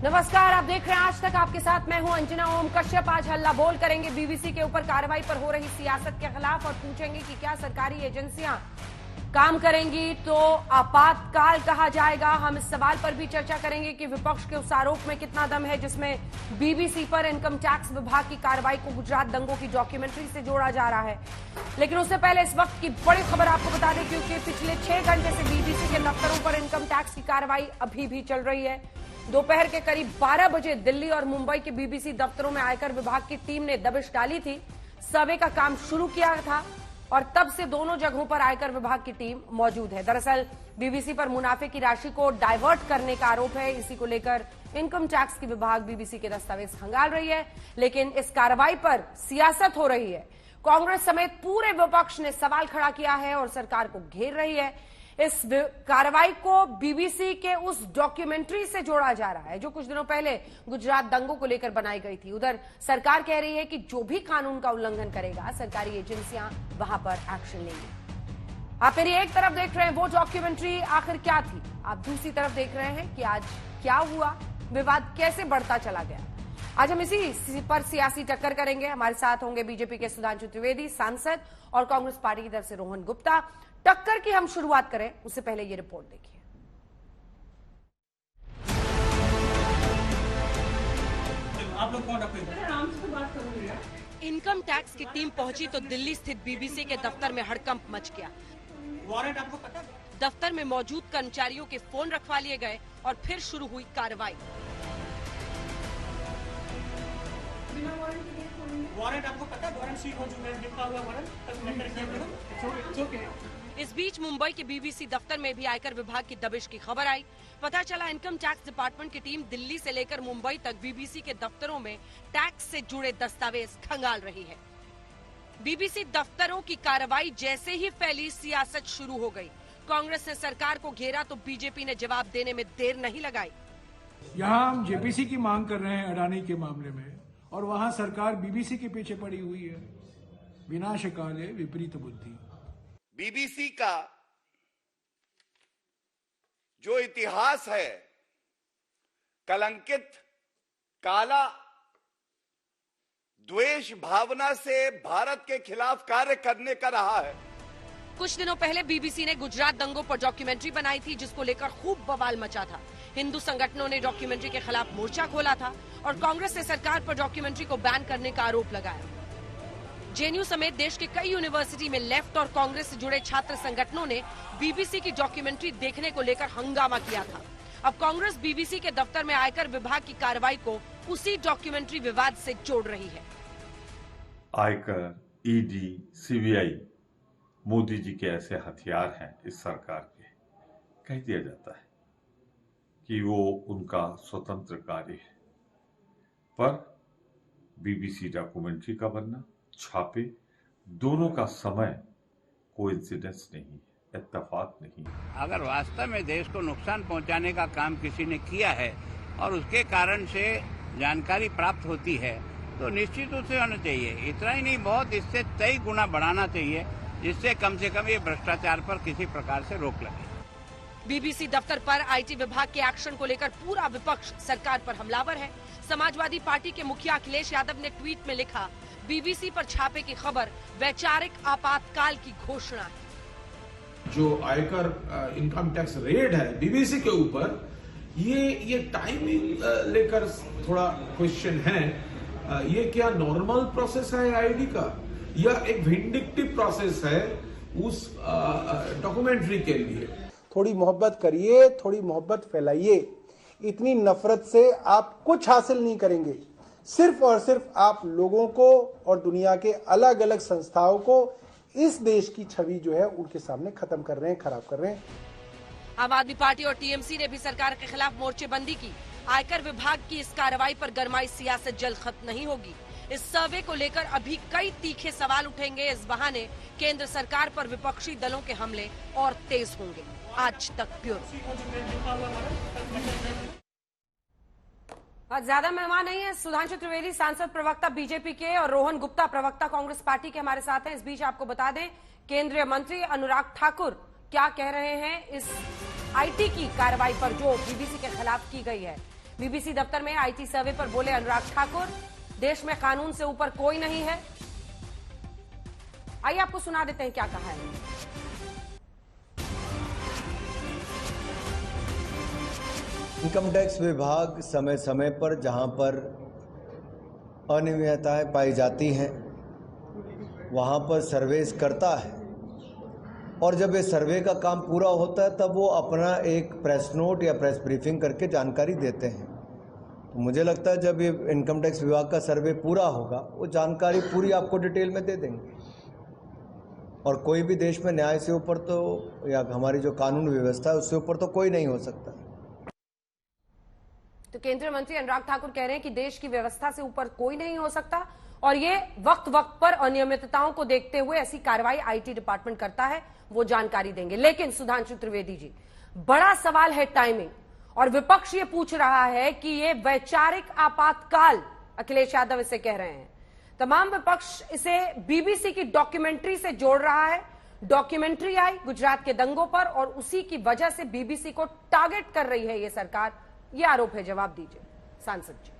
नमस्कार, आप देख रहे हैं आज तक। आपके साथ मैं हूं अंजना ओम कश्यप। आज हल्ला बोल करेंगे बीबीसी के ऊपर कार्रवाई पर हो रही सियासत के खिलाफ और पूछेंगे कि क्या सरकारी एजेंसियां काम करेंगी तो आपातकाल कहा जाएगा। हम इस सवाल पर भी चर्चा करेंगे कि विपक्ष के उस आरोप में कितना दम है जिसमें बीबीसी पर इनकम टैक्स विभाग की कार्रवाई को गुजरात दंगों की डॉक्यूमेंट्री से जोड़ा जा रहा है। लेकिन उससे पहले इस वक्त की बड़ी खबर आपको बता दें, क्योंकि पिछले 6 घंटे से बीबीसी के दफ्तरों पर इनकम टैक्स की कार्रवाई अभी भी चल रही है। दोपहर के करीब 12 बजे दिल्ली और मुंबई के बीबीसी दफ्तरों में आयकर विभाग की टीम ने दबिश डाली थी, सर्वे का काम शुरू किया था और तब से दोनों जगहों पर आयकर विभाग की टीम मौजूद है। दरअसल बीबीसी पर मुनाफे की राशि को डाइवर्ट करने का आरोप है। इसी को लेकर इनकम टैक्स की विभाग बीबीसी के दस्तावेज खंगाल रही है, लेकिन इस कार्रवाई पर सियासत हो रही है। कांग्रेस समेत पूरे विपक्ष ने सवाल खड़ा किया है और सरकार को घेर रही है। इस कार्रवाई को बीबीसी के उस डॉक्यूमेंट्री से जोड़ा जा रहा है जो कुछ दिनों पहले गुजरात दंगों को लेकर बनाई गई थी। उधर सरकार कह रही है कि जो भी कानून का उल्लंघन करेगा सरकारी एजेंसियां वहां पर एक्शन लेंगी। आप मेरी एक तरफ देख रहे हैं वो डॉक्यूमेंट्री आखिर क्या थी, आप दूसरी तरफ देख रहे हैं कि आज क्या हुआ, विवाद कैसे बढ़ता चला गया। आज हम इसी पर सियासी टक्कर करेंगे। हमारे साथ होंगे बीजेपी के सुधांशु त्रिवेदी सांसद और कांग्रेस पार्टी की तरफ से रोहन गुप्ता। टक्कर की हम शुरुआत करें उससे पहले ये रिपोर्ट देखिए। आप लोग कौन डॉक्यूमेंट? इनकम टैक्स की टीम पहुंची तो दिल्ली स्थित बीबीसी के दफ्तर में हड़कंप मच गया। वारंट आपको पता है? दफ्तर में मौजूद कर्मचारियों के फोन रखवा लिए गए और फिर शुरू हुई कार्रवाई। वारंट आपको पता है? वारंट सीट हो चुका है, लिखा हुआ वारंट। इस बीच मुंबई के बीबीसी दफ्तर में भी आयकर विभाग की दबिश की खबर आई। पता चला इनकम टैक्स डिपार्टमेंट की टीम दिल्ली से लेकर मुंबई तक बीबीसी के दफ्तरों में टैक्स से जुड़े दस्तावेज खंगाल रही है। बीबीसी दफ्तरों की कार्रवाई जैसे ही फैली, सियासत शुरू हो गई। कांग्रेस ने सरकार को घेरा तो बीजेपी ने जवाब देने में देर नहीं लगाई। यहाँ हम जेपीसी की मांग कर रहे हैं अडानी के मामले में, और वहां सरकार बीबीसी के पीछे पड़ी हुई है। विनाश काले विपरीत बुद्धि। बीबीसी का जो इतिहास है कलंकित, काला, द्वेष भावना से भारत के खिलाफ कार्य करने का रहा है। कुछ दिनों पहले बीबीसी ने गुजरात दंगों पर डॉक्यूमेंट्री बनाई थी जिसको लेकर खूब बवाल मचा था। हिंदू संगठनों ने डॉक्यूमेंट्री के खिलाफ मोर्चा खोला था और कांग्रेस ने सरकार पर डॉक्यूमेंट्री को बैन करने का आरोप लगाया। जेएनयू समेत देश के कई यूनिवर्सिटी में लेफ्ट और कांग्रेस से जुड़े छात्र संगठनों ने बीबीसी की डॉक्यूमेंट्री देखने को लेकर हंगामा किया था। अब कांग्रेस बीबीसी के दफ्तर में आयकर विभाग की कार्रवाई को उसी डॉक्यूमेंट्री विवाद से जोड़ रही है। आयकर, ईडी, सीबीआई मोदी जी के ऐसे हथियार हैं इस सरकार के। कह दिया जाता है कि वो उनका स्वतंत्र कार्य है, पर बीबीसी डॉक्यूमेंट्री का बनना, छापे, दोनों का समय कोइंसिडेंस नहीं है, इत्तेफाक नहीं है। अगर वास्तव में देश को नुकसान पहुंचाने का काम किसी ने किया है और उसके कारण से जानकारी प्राप्त होती है तो निश्चित रूप से होना चाहिए। इतना ही नहीं, बहुत इससे कई गुना बढ़ाना चाहिए जिससे कम से कम ये भ्रष्टाचार पर किसी प्रकार से रोक लगे। बीबीसी दफ्तर पर आईटी विभाग के एक्शन को लेकर पूरा विपक्ष सरकार पर हमलावर है। समाजवादी पार्टी के मुखिया अखिलेश यादव ने ट्वीट में लिखा, बीबीसी पर छापे की खबर वैचारिक आपातकाल की घोषणा है। जो आयकर इनकम टैक्स रेड है बीबीसी के ऊपर, ये टाइमिंग लेकर थोड़ा क्वेश्चन है। ये क्या नॉर्मल प्रोसेस है आईडी का या एक विंडिक्टिव प्रोसेस है उस डॉक्यूमेंट्री के लिए? थोड़ी मोहब्बत करिए, थोड़ी मोहब्बत फैलाइए। इतनी नफरत से आप कुछ हासिल नहीं करेंगे। सिर्फ और सिर्फ आप लोगों को और दुनिया के अलग अलग संस्थाओं को, इस देश की छवि जो है उनके सामने खत्म कर रहे हैं, खराब कर रहे हैं। आम आदमी पार्टी और टीएमसी ने भी सरकार के खिलाफ मोर्चेबंदी की। आयकर विभाग की इस कार्रवाई पर गरमाई सियासत जल्द खत्म नहीं होगी। इस सर्वे को लेकर अभी कई तीखे सवाल उठेंगे। इस बहाने केंद्र सरकार पर विपक्षी दलों के हमले और तेज होंगे। आज तक ब्यूरो। आज ज्यादा मेहमान नहीं है। सुधांशु त्रिवेदी सांसद प्रवक्ता बीजेपी के और रोहन गुप्ता प्रवक्ता कांग्रेस पार्टी के हमारे साथ हैं। इस बीच आपको बता दें, केंद्रीय मंत्री अनुराग ठाकुर क्या कह रहे हैं इस आईटी की कार्रवाई पर जो बीबीसी के खिलाफ की गई है। बीबीसी दफ्तर में आईटी सर्वे पर बोले अनुराग ठाकुर, देश में कानून से ऊपर कोई नहीं है। आइए आपको सुना देते हैं क्या कहा है। इनकम टैक्स विभाग समय समय पर जहां पर अनियमितताएं पाई जाती हैं वहां पर सर्वेस करता है, और जब ये सर्वे का काम पूरा होता है तब वो अपना एक प्रेस नोट या प्रेस ब्रीफिंग करके जानकारी देते हैं। तो मुझे लगता है जब ये इनकम टैक्स विभाग का सर्वे पूरा होगा वो जानकारी पूरी आपको डिटेल में दे देंगे, और कोई भी देश में न्याय से ऊपर तो या हमारी जो कानून व्यवस्था है उससे ऊपर तो कोई नहीं हो सकता। तो केंद्रीय मंत्री अनुराग ठाकुर कह रहे हैं कि देश की व्यवस्था से ऊपर कोई नहीं हो सकता, और ये वक्त वक्त पर अनियमितताओं को देखते हुए ऐसी कार्रवाई आईटी डिपार्टमेंट करता है, वो जानकारी देंगे। लेकिन सुधांशु त्रिवेदी जी, बड़ा सवाल है टाइमिंग, और विपक्ष ये पूछ रहा है कि ये वैचारिक आपातकाल, अखिलेश यादव इसे कह रहे हैं। तमाम विपक्ष इसे बीबीसी की डॉक्यूमेंट्री से जोड़ रहा है। डॉक्यूमेंट्री आई गुजरात के दंगों पर, और उसी की वजह से बीबीसी को टारगेट कर रही है ये सरकार, ये आरोप है। जवाब दीजिए सांसद जी।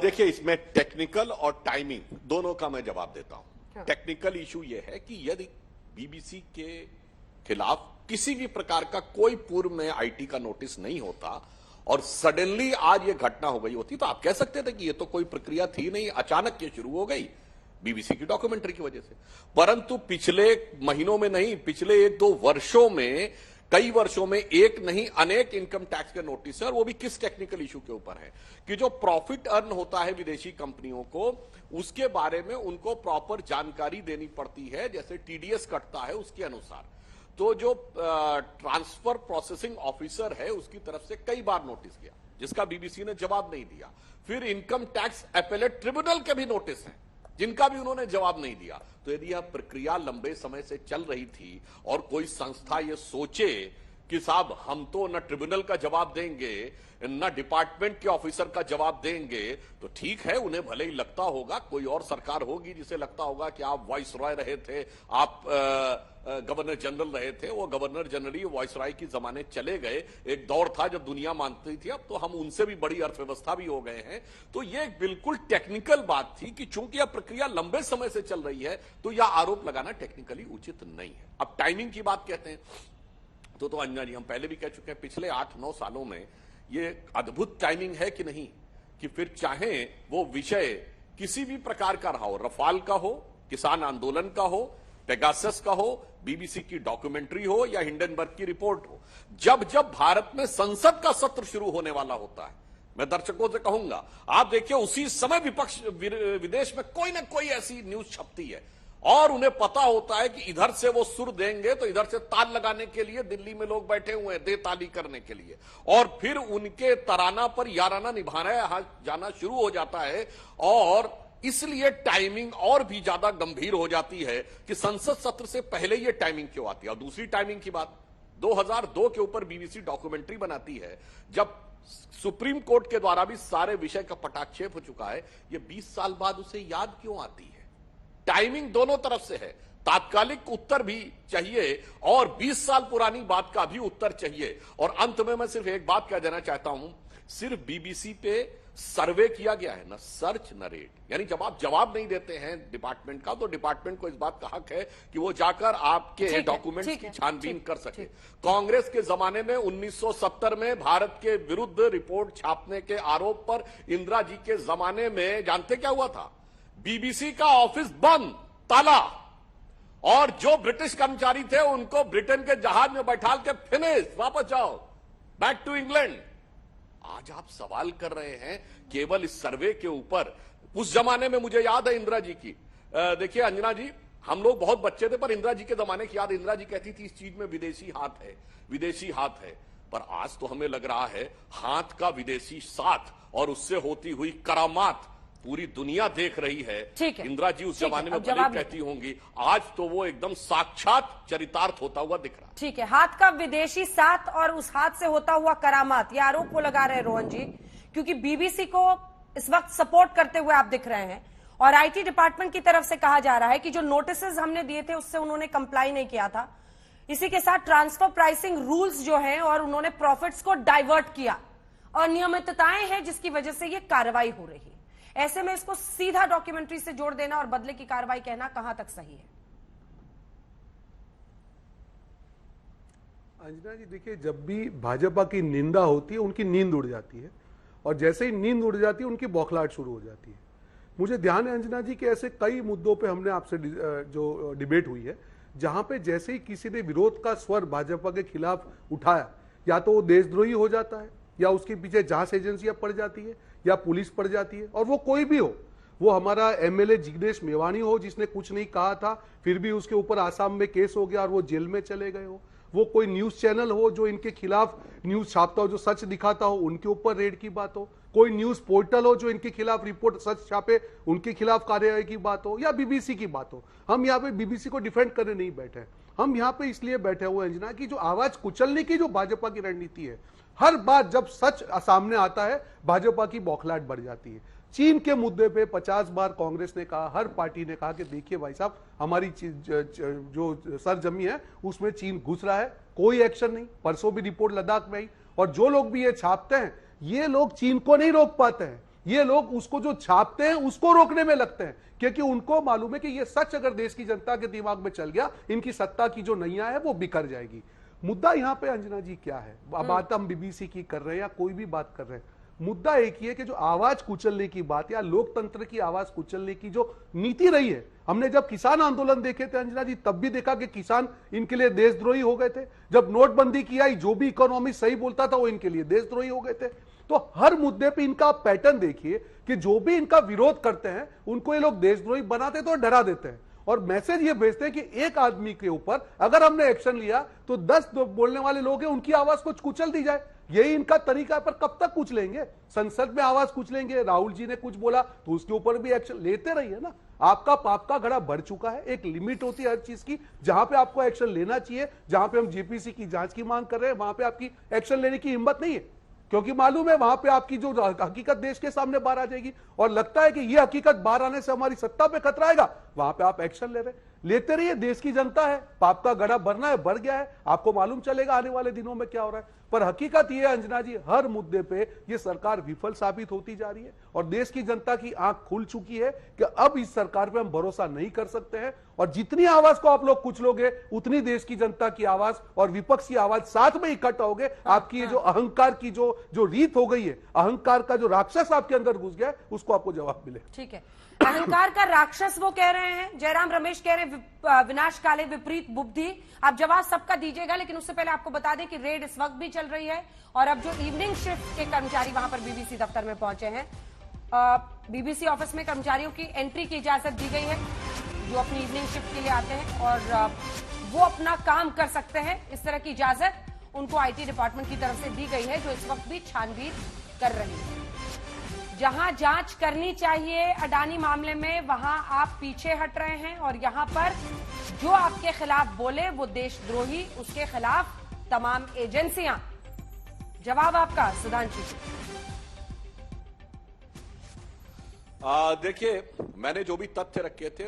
देखिए, इसमें टेक्निकल और टाइमिंग दोनों का मैं जवाब देता हूं। टेक्निकल इशू यह है कि यदि बीबीसी के खिलाफ किसी भी प्रकार का कोई पूर्व में आईटी का नोटिस नहीं होता और सडनली आज ये घटना हो गई होती, तो आप कह सकते थे कि ये तो कोई प्रक्रिया थी नहीं, अचानक ये शुरू हो गई बीबीसी की डॉक्यूमेंट्री की वजह से। परंतु पिछले महीनों में नहीं, पिछले 1-2 वर्षों में, कई वर्षों में एक नहीं अनेक इनकम टैक्स के नोटिस है, और वो भी किस टेक्निकल इशू के ऊपर है कि जो प्रॉफिट अर्न होता है विदेशी कंपनियों को, उसके बारे में उनको प्रॉपर जानकारी देनी पड़ती है, जैसे टीडीएस कटता है उसके अनुसार। तो जो ट्रांसफर प्रोसेसिंग ऑफिसर है उसकी तरफ से कई बार नोटिस गया जिसका बीबीसी ने जवाब नहीं दिया। फिर इनकम टैक्स एपेलेट ट्रिब्यूनल के भी नोटिस हैं जिनका भी उन्होंने जवाब नहीं दिया। तो यदि यह प्रक्रिया लंबे समय से चल रही थी और कोई संस्था ये सोचे कि साहब हम तो न ट्रिब्यूनल का जवाब देंगे न डिपार्टमेंट के ऑफिसर का जवाब देंगे, तो ठीक है, उन्हें भले ही लगता होगा, कोई और सरकार होगी जिसे लगता होगा कि आप वाइस रॉय रहे थे, आप गवर्नर जनरल रहे थे, वो गवर्नर जनरल वाइस रॉय की जमाने चले गए। एक दौर था जब दुनिया मानती थी, अब तो हम उनसे भी बड़ी अर्थव्यवस्था भी हो गए हैं। तो ये बिल्कुल टेक्निकल बात थी कि चूंकि यह प्रक्रिया लंबे समय से चल रही है तो यह आरोप लगाना टेक्निकली उचित नहीं है। अब टाइमिंग की बात कहते हैं तो अंजना जी, हम पहले भी कह चुके हैं, पिछले 8-9 सालों में ये अद्भुत टाइमिंग है कि नहीं, कि फिर चाहे वो विषय किसी भी प्रकार का रहा हो, रफाल का हो, किसान आंदोलन का हो, पेगासस का हो, बीबीसी की डॉक्यूमेंट्री हो या हिंडनबर्ग की रिपोर्ट हो, जब जब भारत में संसद का सत्र शुरू होने वाला होता है, मैं दर्शकों से कहूंगा आप देखिए उसी समय विपक्ष विदेश में कोई ना कोई ऐसी न्यूज छपती है, और उन्हें पता होता है कि इधर से वो सुर देंगे तो इधर से ताल लगाने के लिए दिल्ली में लोग बैठे हुए हैं, दे ताली करने के लिए, और फिर उनके तराना पर याराना निभाना जाना शुरू हो जाता है। और इसलिए टाइमिंग और भी ज्यादा गंभीर हो जाती है कि संसद सत्र से पहले ये टाइमिंग क्यों आती है। और दूसरी टाइमिंग की बात, 2002 के ऊपर बीबीसी डॉक्यूमेंट्री बनाती है, जब सुप्रीम कोर्ट के द्वारा भी सारे विषय का पटाक्षेप हो चुका है, ये 20 साल बाद उसे याद क्यों आती है। टाइमिंग दोनों तरफ से है, तात्कालिक उत्तर भी चाहिए और 20 साल पुरानी बात का भी उत्तर चाहिए। और अंत में मैं सिर्फ एक बात कह देना चाहता हूं, सिर्फ बीबीसी पे सर्वे किया गया है, ना सर्च न रेट। यानी जब आप जवाब नहीं देते हैं डिपार्टमेंट का, तो डिपार्टमेंट को इस बात का हक है कि वो जाकर आपके डॉक्यूमेंट्स की छानबीन कर सके। कांग्रेस के जमाने में 1970 में भारत के विरुद्ध रिपोर्ट छापने के आरोप पर इंदिरा जी के जमाने में जानते क्या हुआ था, बीबीसी का ऑफिस बंद, ताला, और जो ब्रिटिश कर्मचारी थे उनको ब्रिटेन के जहाज में बैठा के फिनिश, वापस जाओ, बैक टू इंग्लैंड। आज आप सवाल कर रहे हैं केवल इस सर्वे के ऊपर। उस जमाने में मुझे याद है इंदिरा जी की, देखिए अंजना जी, हम लोग बहुत बच्चे थे पर इंदिरा जी के जमाने की याद, इंदिरा जी कहती थी इस चीज में विदेशी हाथ है, विदेशी हाथ है। पर आज तो हमें लग रहा है हाथ का विदेशी साथ और उससे होती हुई करामात पूरी दुनिया देख रही है। इंदिरा जी उस जमाने में भले कहती होंगी, आज तो वो एकदम साक्षात चरितार्थ होता हुआ दिख रहा है। ठीक है, हाथ का विदेशी साथ और उस हाथ से होता हुआ करामात, ये आरोप वो लगा रहे हैं रोहन जी, क्योंकि बीबीसी को इस वक्त सपोर्ट करते हुए आप दिख रहे हैं, और आईटी डिपार्टमेंट की तरफ से कहा जा रहा है कि जो नोटिसेस हमने दिए थे उससे उन्होंने कंप्लाई नहीं किया था। इसी के साथ ट्रांसफर प्राइसिंग रूल्स जो हैं और उन्होंने प्रॉफिट्स को डाइवर्ट किया, अनियमितताएं हैं जिसकी वजह से ये कार्रवाई हो रही है। ऐसे में इसको सीधा डॉक्यूमेंट्री से जोड़ देना और बदले की कार्रवाई कहना कहां तक सही है? अंजना जी देखिए, जब भी भाजपा की निंदा होती है उनकी नींद उड़ जाती है, और जैसे ही नींद उड़ जाती है उनकी बौखलाहट शुरू हो जाती है। मुझे ध्यान है अंजना जी कि ऐसे कई मुद्दों पे हमने आपसे जो डिबेट हुई है, जहां पे जैसे ही किसी ने विरोध का स्वर भाजपा के खिलाफ उठाया, या तो वो देशद्रोही हो जाता है, या उसके पीछे जांच एजेंसियां पड़ जाती है, या पुलिस पड़ जाती है, और वो कोई भी हो, वो हमारा एमएलए जिग्नेश मेवानी हो जिसने कुछ नहीं कहा था, फिर भी उसके ऊपर आसाम में केस हो गया और वो जेल में चले गए हो, वो कोई न्यूज चैनल हो जो इनके खिलाफ न्यूज छापता हो, जो सच दिखाता हो, उनके ऊपर रेड की बात हो, कोई न्यूज पोर्टल हो जो इनके खिलाफ रिपोर्ट सच छापे, उनके खिलाफ कार्रवाई की बात हो, या बीबीसी की बात हो। हम यहाँ पे बीबीसी को डिफेंड करने नहीं बैठे, हम यहाँ पे इसलिए बैठे हुए अंजना की जो आवाज कुचलने की जो भाजपा की रणनीति है, हर बात जब सच सामने आता है भाजपा की बौखलाहट बढ़ जाती है। चीन के मुद्दे पे 50 बार कांग्रेस ने कहा, हर पार्टी ने कहा कि देखिए भाई साहब, हमारी जो सरजमी है उसमें चीन घुस रहा है, कोई एक्शन नहीं। परसों भी रिपोर्ट लद्दाख में आई, और जो लोग भी ये छापते हैं, ये लोग चीन को नहीं रोक पाते हैं, ये लोग उसको जो छापते हैं उसको रोकने में लगते हैं, क्योंकि उनको मालूम है कि ये सच अगर देश की जनता के दिमाग में चल गया, इनकी सत्ता की जो नैया है वो बिखर जाएगी। मुद्दा यहां पे अंजना जी क्या है, बात हम बीबीसी की कर रहे हैं या कोई भी बात कर रहे हैं, मुद्दा एक ही है कि जो आवाज कुचलने की बात या लोकतंत्र की आवाज कुचलने की जो नीति रही है, हमने जब किसान आंदोलन देखे थे अंजना जी, तब भी देखा कि किसान इनके लिए देशद्रोही हो गए थे। जब नोटबंदी की आई, जो भी इकोनॉमी सही बोलता था वो इनके लिए देशद्रोही हो गए थे। तो हर मुद्दे पे इनका पैटर्न देखिए कि जो भी इनका विरोध करते हैं उनको ये लोग देशद्रोही बनाते तो डरा देते हैं, और मैसेज ये भेजते हैं कि एक आदमी के ऊपर अगर हमने एक्शन लिया तो 10 बोलने वाले लोग हैं उनकी आवाज को कुचल दी जाए। यही इनका तरीका है, पर कब तक कुचलेंगे? संसद में आवाज कुचलेंगे, राहुल जी ने कुछ बोला तो उसके ऊपर भी एक्शन लेते रहिए ना। आपका पाप का घड़ा बढ़ चुका है, एक लिमिट होती है हर चीज की, जहां पे आपको एक्शन लेना चाहिए। जहां पे हम जेपीसी की जांच की मांग कर रहे हैं वहां पे आपकी एक्शन लेने की हिम्मत नहीं है, क्योंकि मालूम है वहां पे आपकी जो हकीकत देश के सामने बाहर आ जाएगी, और लगता है कि ये हकीकत बाहर आने से हमारी सत्ता पे खतरा आएगा, वहां पे आप एक्शन ले रहे। लेते रहिए, देश की जनता है, पाप का गड़ा भरना है, भर गया है, आपको मालूम चलेगा आने वाले दिनों में क्या हो रहा है। पर हकीकत यह है अंजना जी, हर मुद्दे पे ये सरकार विफल साबित होती जा रही है, और देश की जनता की आंख खुल चुकी है कि अब इस सरकार पे हम भरोसा नहीं कर सकते हैं। और जितनी आवाज को आप लोग कुचलोगे, उतनी देश की जनता की आवाज और विपक्ष की आवाज साथ में इकट्ठा होगे। आपकी ये जो अहंकार की जो रीत हो गई है, अहंकार का जो राक्षस आपके अंदर घुस गया है, उसको आपको जवाब मिले। ठीक है, अहंकार का राक्षस वो कह रहे हैं, जयराम रमेश कह रहे हैं विनाश काले विपरीत बुद्धि। आप जवाब सबका दीजिएगा, लेकिन उससे पहले आपको बता दें कि रेड इस वक्त भी चल रही है, और अब जो इवनिंग शिफ्ट के कर्मचारी वहां पर बीबीसी दफ्तर में पहुंचे हैं, बीबीसी ऑफिस में कर्मचारियों की एंट्री की इजाजत दी गई है जो अपनी इवनिंग शिफ्ट के लिए आते हैं, और वो अपना काम कर सकते हैं। इस तरह की इजाजत उनको आईटी डिपार्टमेंट की तरफ से दी गई है, जो इस वक्त भी छानबीन कर रही है। जहां जांच करनी चाहिए अडानी मामले में, वहां आप पीछे हट रहे हैं, और यहां पर जो आपके खिलाफ बोले वो देशद्रोही, उसके खिलाफ तमाम एजेंसियां। जवाब आपका सुधांशु जी। देखिए, मैंने जो भी तथ्य रखे थे,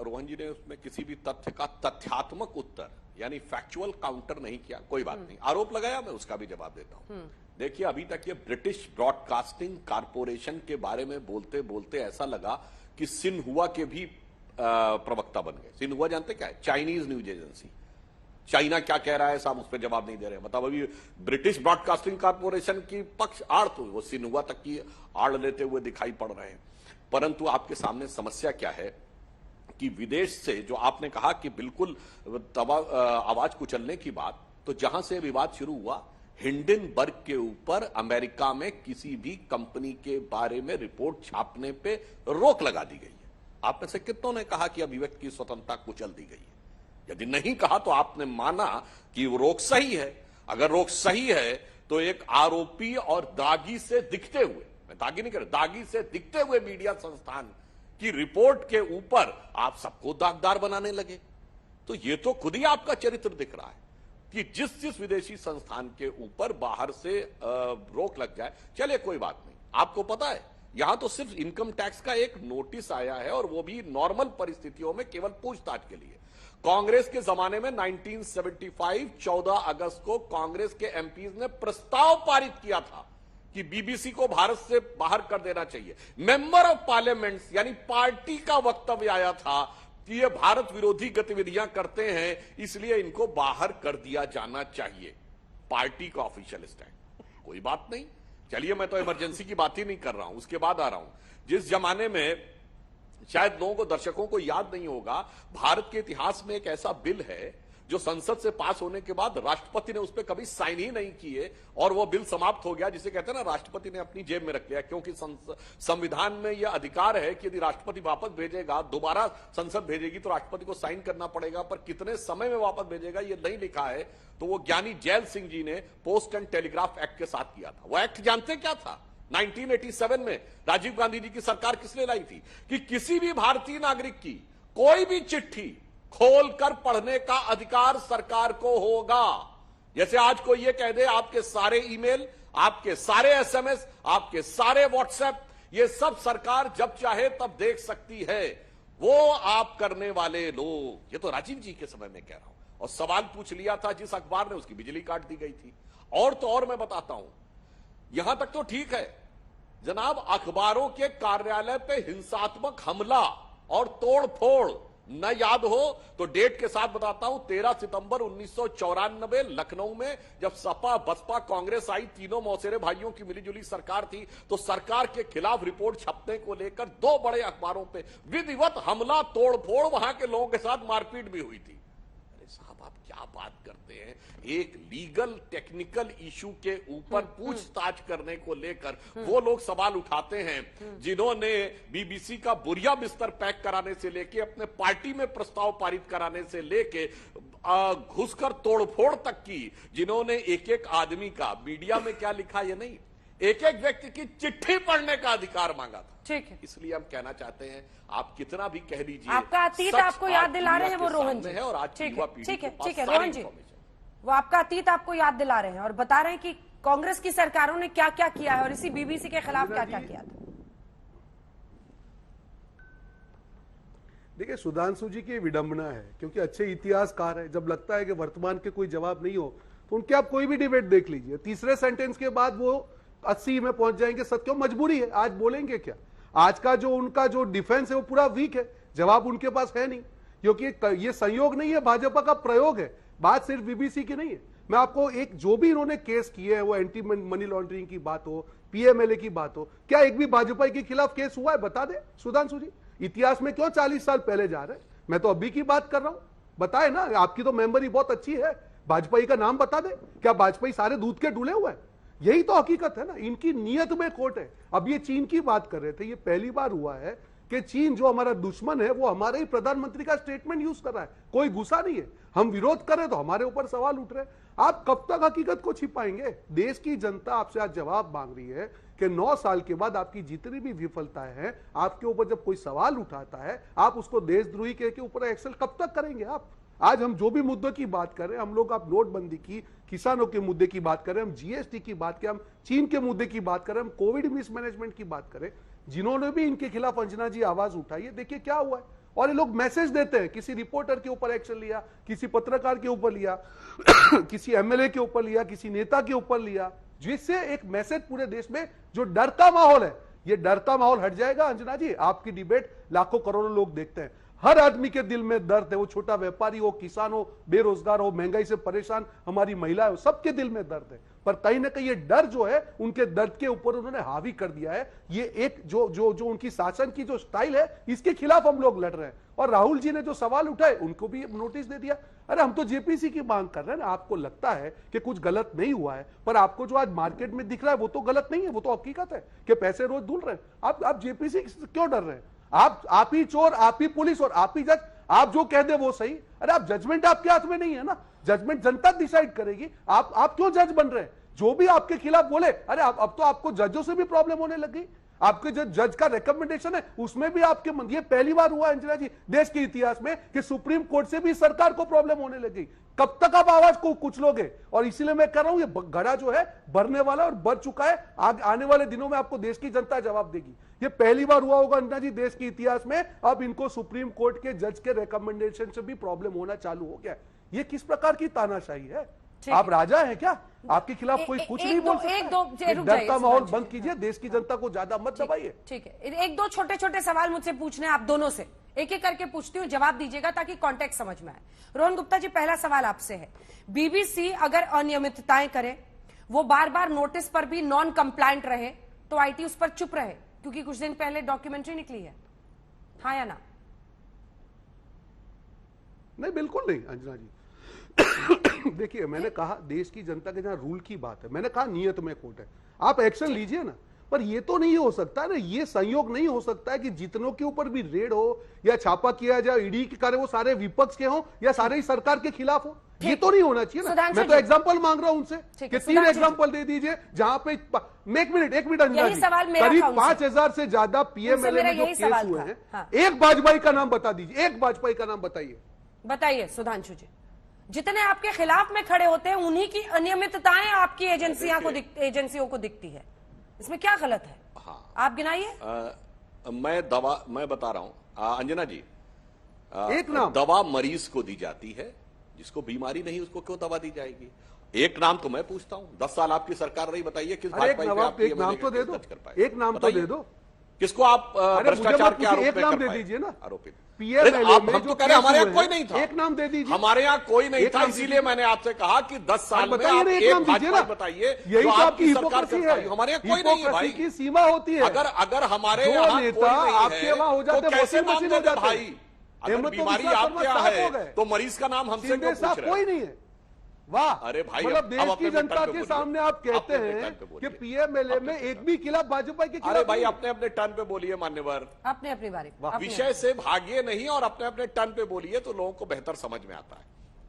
रोहन जी ने उसमें किसी भी तथ्य का तथ्यात्मक उत्तर यानी फैक्चुअल काउंटर नहीं किया। कोई बात नहीं, आरोप लगाया, मैं उसका भी जवाब देता हूं। देखिए, अभी तक ये ब्रिटिश ब्रॉडकास्टिंग कारपोरेशन के बारे में बोलते बोलते ऐसा लगा कि सिन्हुआ के भी प्रवक्ता बन गए। सिन्हुआ जानते क्या है? Chinese news agency. चाइना क्या कह रहा है साहब, उस पर जवाब नहीं दे रहे। मतलब अभी ब्रिटिश ब्रॉडकास्टिंग कारपोरेशन की पक्ष आड़ तो वो सिन्हुआ तक की आड़ लेते हुए दिखाई पड़ रहे हैं। परंतु आपके सामने समस्या क्या है कि विदेश से जो आपने कहा कि बिल्कुल आवाज कुचलने की बात, तो जहां से विवाद शुरू हुआ, हिंडनबर्ग के ऊपर अमेरिका में किसी भी कंपनी के बारे में रिपोर्ट छापने पे रोक लगा दी गई है। आप में से कितनों ने कहा कि अभिव्यक्ति की स्वतंत्रता कुचल दी गई है? यदि नहीं कहा तो आपने माना कि वो रोक सही है। अगर रोक सही है तो एक आरोपी और दागी से दिखते हुए, मैं दागी नहीं कर रहा, दागी से दिखते हुए मीडिया संस्थान की रिपोर्ट के ऊपर आप सबको दागदार बनाने लगे। तो ये तो खुद ही आपका चरित्र दिख रहा है कि जिस विदेशी संस्थान के ऊपर बाहर से रोक लग जाए, चलिए कोई बात नहीं। आपको पता है यहां तो सिर्फ इनकम टैक्स का एक नोटिस आया है, और वो भी नॉर्मल परिस्थितियों में केवल पूछताछ के लिए। कांग्रेस के जमाने में 1975 14 अगस्त को कांग्रेस के एमपीज ने प्रस्ताव पारित किया था कि बीबीसी को भारत से बाहर कर देना चाहिए। मेंबर ऑफ पार्लियामेंट यानी पार्टी का वक्तव्य आया था कि ये भारत विरोधी गतिविधियां करते हैं, इसलिए इनको बाहर कर दिया जाना चाहिए। पार्टी का ऑफिशियल स्टैंड। कोई बात नहीं, चलिए मैं तो इमरजेंसी की बात ही नहीं कर रहा हूं, उसके बाद आ रहा हूं। जिस जमाने में शायद लोगों को, दर्शकों को याद नहीं होगा, भारत के इतिहास में एक ऐसा बिल है जो संसद से पास होने के बाद राष्ट्रपति ने उस पर कभी साइन ही नहीं किए और वो बिल समाप्त हो गया, जिसे कहते हैं ना राष्ट्रपति ने अपनी जेब में रख लिया, क्योंकि संविधान में यह अधिकार है कि यदि राष्ट्रपति वापस भेजेगा, दोबारा संसद भेजेगी तो राष्ट्रपति को साइन करना पड़ेगा, पर कितने समय में वापस भेजेगा ये नहीं लिखा है। तो वो ज्ञानी जैल सिंह जी ने पोस्ट एंड टेलीग्राफ एक्ट के साथ किया था। वो एक्ट जानते क्या था? 1987 में राजीव गांधी जी की सरकार किसने लाई थी कि किसी भी भारतीय नागरिक की कोई भी चिट्ठी खोलकर पढ़ने का अधिकार सरकार को होगा। जैसे आज कोई ये कह दे आपके सारे ईमेल, आपके सारे एसएमएस, आपके सारे व्हाट्सएप, ये सब सरकार जब चाहे तब देख सकती है। वो आप करने वाले लोग, ये तो राजीव जी के समय में कह रहा हूं, और सवाल पूछ लिया था जिस अखबार ने, उसकी बिजली काट दी गई थी। और तो और मैं बताता हूं, यहां तक तो ठीक है जनाब, अखबारों के कार्यालय पे हिंसात्मक हमला और तोड़फोड़ न याद हो तो डेट के साथ बताता हूं, 13 सितंबर 1994 लखनऊ में जब सपा बसपा कांग्रेस आई, तीनों मौसेरे भाइयों की मिलीजुली सरकार थी, तो सरकार के खिलाफ रिपोर्ट छपने को लेकर 2 बड़े अखबारों पे विधिवत हमला, तोड़फोड़, वहां के लोगों के साथ मारपीट भी हुई थी। अरे साहब आप क्या बात करते हैं? एक लीगल टेक्निकल इशू के ऊपर पूछताछ करने को लेकर वो लोग सवाल उठाते हैं जिन्होंने बीबीसी का बुरिया बिस्तर पैक कराने से लेके अपने पार्टी में प्रस्ताव पारित कराने से लेके घुसकर तोड़फोड़ तक की, जिन्होंने एक एक आदमी का, मीडिया में क्या लिखा ये नहीं, एक एक व्यक्ति की चिट्ठी पढ़ने का अधिकार मांगा था। ठीक है, इसलिए हम कहना चाहते हैं, आप कितना भी कह लीजिए, आपका अतीत आपको याद दिला रहे हैं वो रोहन जी है और आज की युवा पीढ़ी ठीक के है पास ठीक है सारी रोहन जी, information। वो आपका अतीत आपको याद दिला रहे हैं और बता रहे हैं कि कांग्रेस की सरकारों ने क्या क्या किया है और इसी बीबीसी के खिलाफ क्या क्या किया था। देखिए, सुधांशु जी की विडंबना है, क्योंकि अच्छे इतिहासकार है, जब लगता है कि वर्तमान के कोई जवाब नहीं हो तो उनके आप कोई भी डिबेट देख लीजिए, तीसरे सेंटेंस के बाद वो 80 में पहुंच जाएंगे। सत्यों मजबूरी है, आज बोलेंगे क्या? आज का जो उनका जो डिफेंस है वो पूरा वीक है, जवाब उनके पास है नहीं, क्योंकि ये संयोग नहीं है, भाजपा का प्रयोग है। बात सिर्फ बीबीसी की नहीं है। मैं आपको एक, जो भी इन्होंने केस किए हैं, वो एंटी मनी लॉन्ड्रिंग की बात हो, पीएमएलए की बात हो, क्या एक भी भाजपा के खिलाफ केस हुआ है? बता दे सुधांशु जी। इतिहास में क्यों 40 साल पहले जा रहे हैं? मैं तो अभी की बात कर रहा हूं, बताए ना। आपकी तो मेमोरी बहुत अच्छी है, भाजपाई का नाम बता दे। क्या भाजपाई सारे दूध के डुले हुए हैं? यही तो हकीकत है ना, इनकी नीयत में खोट है। अब ये चीन की बात कर रहे थे, ये पहली बार हुआ है कि चीन जो हमारा दुश्मन है वो हमारे ही प्रधानमंत्री का स्टेटमेंट यूज कर रहा है। कोई गुस्सा नहीं है, हम विरोध कर रहे तो हमारे ऊपर सवाल उठ रहे हैं। आप कब तक हकीकत को छिपाएंगे? देश की जनता आपसे आज जवाब मांग रही है कि 9 साल के बाद आपकी जितनी भी विफलताएं हैं, आपके ऊपर जब कोई सवाल उठाता है, आप उसको देशद्रोही के ऊपर एक्सेल कब तक करेंगे आप? आज हम जो भी मुद्दों की बात कर रहे हैं, हम लोग आप नोटबंदी की, किसानों के मुद्दे की बात कर रहे हैं, हम जीएसटी की बात करें, हम चीन के मुद्दे की बात करें, हम कोविड मिसमैनेजमेंट की बात करें, जिन्होंने भी इनके खिलाफ अंजना जी आवाज उठाई है, देखिए क्या हुआ है। और ये लोग मैसेज देते हैं, किसी रिपोर्टर के ऊपर एक्शन लिया, किसी पत्रकार के ऊपर लिया, किसी एमएलए के ऊपर लिया, किसी नेता के ऊपर लिया, जिससे एक मैसेज पूरे देश में, जो डर का माहौल है, ये डर का माहौल हट जाएगा। अंजना जी, आपकी डिबेट लाखों करोड़ों लोग देखते हैं, हर आदमी के दिल में दर्द है, वो छोटा व्यापारी हो, किसान हो, बेरोजगार हो, महंगाई से परेशान हमारी महिलाएं हो, सबके दिल में दर्द है। पर कहीं ना कहीं ये डर जो है, उनके दर्द के ऊपर उन्होंने हावी कर दिया है। ये एक जो उनकी शासन की जो स्टाइल है, इसके खिलाफ हम लोग लड़ रहे हैं। और राहुल जी ने जो सवाल उठाए, उनको भी नोटिस दे दिया। अरे हम तो जेपीसी की मांग कर रहे हैं ना। आपको लगता है कि कुछ गलत नहीं हुआ है, पर आपको जो आज मार्केट में दिख रहा है वो तो गलत नहीं है, वो तो हकीकत है कि पैसे रोज धुल रहे हैं। आप जेपीसी क्यों डर रहे हैं? आप ही चोर, आप ही पुलिस और आप ही जज, आप जो कह दे वो सही। अरे आप, जजमेंट आपके हाथ में नहीं है ना, जजमेंट जनता डिसाइड करेगी। आप क्यों जज बन रहे हैं? जो भी आपके खिलाफ बोले, अरे अब तो आपको जजों से भी प्रॉब्लम होने लग गई। आपके जो जज का रिकमेंडेशन है उसमें भी आपके ये पहली बार हुआ अंजना जी देश के इतिहास में कि सुप्रीम कोर्ट से भी सरकार को प्रॉब्लम होने लगी। कब तक आप आवाज को कुचलोगे? और इसीलिए मैं कह रहा हूं ये घड़ा जो है भरने वाला और भर चुका है। आने वाले दिनों में आपको देश की जनता जवाब देगी। ये पहली बार हुआ होगा अंजना जी देश के इतिहास में। अब इनको सुप्रीम कोर्ट के जज के रिकमेंडेशन से भी प्रॉब्लम होना चालू हो गया। ये किस प्रकार की तानाशाही है? आप राजा हैं क्या? आपके खिलाफ कोई कुछ नहीं बोल सकता। डर का माहौल बंद कीजिए, देश की जनता को ज्यादा मत दबाइए। ठीक है, एक दो छोटे छोटे सवाल मुझसे पूछने आप दोनों से, एक एक करके पूछती हूँ, जवाब दीजिएगा ताकि कॉन्टेक्स्ट समझ में आए। रोहन गुप्ता जी, पहला सवाल आपसे है, बीबीसी अगर अनियमितताएं करे, वो बार बार नोटिस पर भी नॉन कंप्लायंट रहे, तो आईटी उस पर चुप रहे? क्योंकि कुछ दिन पहले डॉक्यूमेंट्री निकली है, हाँ या ना? नहीं, बिल्कुल नहीं अंजना जी। देखिए, मैंने कहा देश की जनता के जहां रूल की बात है, मैंने कहा नियत में खोट है, आप एक्शन लीजिए ना। पर ये तो नहीं हो सकता ना, ये संयोग नहीं हो सकता है कि जितनों के ऊपर भी रेड हो या छापा किया जाए, ईडी के कार्य वो सारे विपक्ष के हो या सारे ही सरकार के खिलाफ हो। ये तो नहीं होना चाहिए ना। मैं तो एग्जांपल मांग रहा हूं उनसे कि 3 एग्जांपल दे दीजिए जहां पे एक मिनट अंजना जी, करीब 5000 से ज्यादा पीएमएलए में जो केस हुए हैं, एक वाजपेयी का नाम बता दीजिए, एक वाजपेयी का नाम बताइए सुधांशु जी। जितने आपके खिलाफ में खड़े होते हैं उन्हीं की अनियमितताएं आपकी एजेंसियों को दिखती है, इसमें क्या गलत है? हाँ, आप गिनाइए। मैं बता रहा हूं अंजना जी, एक नाम दवा मरीज को दी जाती है, जिसको बीमारी नहीं उसको क्यों दवा दी जाएगी? एक नाम तो मैं पूछता हूं, 10 साल आपकी सरकार रही, बताइए किस भाजपा पे आप एक नाम तो दे दो, एक नाम तो दे दो। किसको आप भ्रष्टाचार के आरोप एक नाम दे में दीजिए ना आरोपित? हम तो कह रहे हमारे यहाँ कोई नहीं था, एक नाम दे दीजिए। हमारे यहाँ कोई नहीं था, इसीलिए मैंने आपसे कहा कि 10 साल में आप एक भाजपा बताइए, यही तो आपकी सरकार करता है। हमारे यहाँ कोई नहीं है भाई, की सीमा होती है। अगर हमारे यहाँ आपके वहां हो जाते, कैसे नाम दे दे भाई? अगर बीमारी आपके यहाँ है तो मरीज का नाम हमसे क्यों पूछ रहे? कोई नहीं है। वाह, अरे भाई, मतलब देश की जनता के सामने आप कहते हैं कि पीएमएलए में एक भी खिलाफ भाजपा के खिलाफ। अरे भाई, अपने अपने टर्न पे बोलिए मान्यवर, अपने अपनी बारी, विषय से भागिए नहीं और अपने अपने टर्न पे बोलिए तो लोगों को बेहतर समझ में आता है।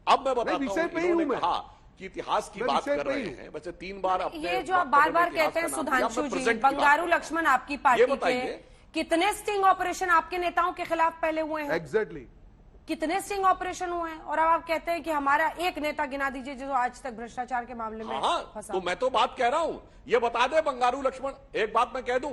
अब मैं बताता हूं, इन्होंने कहा कि इतिहास की बात कर रहे हैं, वैसे 3 बार अपने ये जो आप बार बार कहते हैं सुधांशु जी, बंगारू लक्ष्मण आपकी पार्टी के कितने स्टिंग ऑपरेशन आपके नेताओं के खिलाफ पहले हुए हैं? एग्जैक्टली कितने स्टिंग ऑपरेशन हुए हैं? और अब आप कहते हैं कि हमारा एक नेता गिना दीजिए जो आज तक भ्रष्टाचार के मामले में फंसा। तो मैं तो बात कह रहा हूं, ये बता दे बंगारू लक्ष्मण, एक बात मैं कह दूं,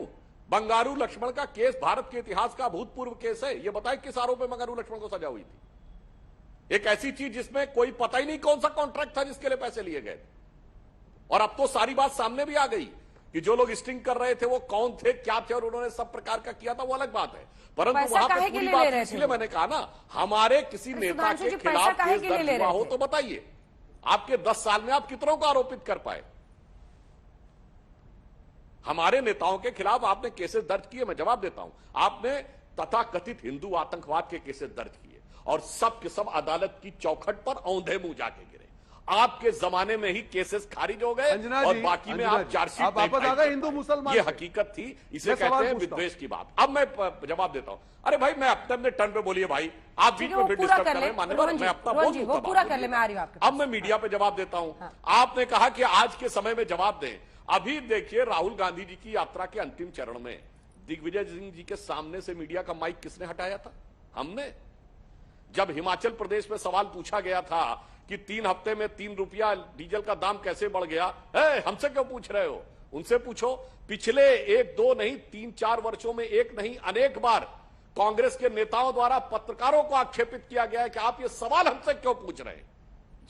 बंगारू लक्ष्मण का केस भारत के इतिहास का भूतपूर्व केस है। ये बताए किस आरोप में बंगारू लक्ष्मण को सजा हुई थी? एक ऐसी चीज जिसमें कोई पता ही नहीं कौन सा कॉन्ट्रैक्ट था जिसके लिए पैसे लिए गए। और अब तो सारी बात सामने भी आ गई कि जो लोग स्टिंग कर रहे थे वो कौन थे, क्या थे और उन्होंने सब प्रकार का किया था, वो अलग बात है। परंतु वहां पर पूरी बात, इसलिए मैंने कहा ना, हमारे किसी नेता के खिलाफ केस दर्ज हुआ हो तो बताइए। आपके 10 साल में आप कितनों को आरोपित कर पाए? हमारे नेताओं के खिलाफ आपने केसेस दर्ज किए, मैं जवाब देता हूं। आपने तथाकथित हिंदू आतंकवाद के केसेस दर्ज किए और सब के सब अदालत की चौखट पर औंधे मुंह जाके गिरे। आपके जमाने में ही केसेस खारिज हो गए और बाकी में आप चार्जशीट वापस आ गए। हिंदू मुसलमान, ये हकीकत थी, इसे कहते हैं विद्वेष की बात। अब मैं जवाब देता हूं। अरे भाई, मैं अपने टर्न पे बोलिए भाई, आप बीच में फिर डिस्टर्ब कर रहे हैं। मान्यवर, मैं अपना बोल, अब मैं मीडिया पे जवाब देता हूं। आपने कहा कि आज के समय में जवाब दें। अभी देखिए, राहुल गांधी जी की यात्रा के अंतिम चरण में दिग्विजय सिंह जी के सामने से मीडिया का माइक किसने हटाया था? हमने। जब हिमाचल प्रदेश में सवाल पूछा गया था कि 3 हफ्ते में 3 रुपया डीजल का दाम कैसे बढ़ गया, हमसे क्यों पूछ रहे हो? उनसे पूछो। पिछले 1-2 नहीं 3-4 वर्षों में एक नहीं अनेक बार कांग्रेस के नेताओं द्वारा पत्रकारों को आक्षेपित किया गया है कि आप ये सवाल हमसे क्यों पूछ रहे हैं।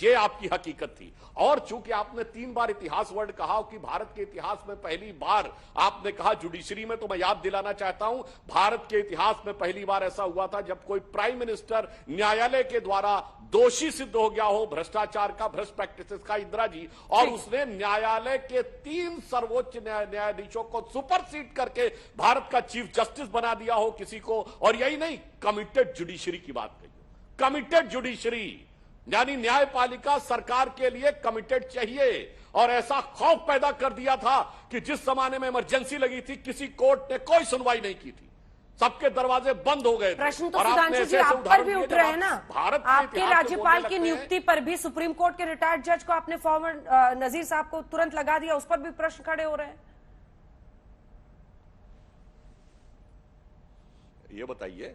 ये आपकी हकीकत थी। और चूंकि आपने 3 बार इतिहास वर्ड कहा कि भारत के इतिहास में पहली बार आपने कहा जुडिशरी में, तो मैं याद दिलाना चाहता हूं, भारत के इतिहास में पहली बार ऐसा हुआ था जब कोई प्राइम मिनिस्टर न्यायालय के द्वारा दोषी सिद्ध हो गया हो भ्रष्टाचार का, भ्रष्ट प्रैक्टिसेस का, इंदिरा जी, और उसने न्यायालय के 3 सर्वोच्च न्यायाधीशों को सुपरसीड करके भारत का चीफ जस्टिस बना दिया हो किसी को। और यही नहीं, कमिटेड जुडिशरी की बात कही, कमिटेड जुडिशरी, यानी न्यायपालिका सरकार के लिए कमिटेड चाहिए। और ऐसा खौफ पैदा कर दिया था कि जिस जमाने में इमरजेंसी लगी थी, किसी कोर्ट ने कोई सुनवाई नहीं की थी, सबके दरवाजे बंद हो गए। प्रश्न तो सुधांशु जी आप पर भी उठ रहे हैं ना। भारत आपके राज्यपाल की नियुक्ति पर भी सुप्रीम कोर्ट के रिटायर्ड जज को आपने फॉर्मर नजीर साहब को तुरंत लगा दिया, उस पर भी प्रश्न खड़े हो रहे हैं। ये बताइए,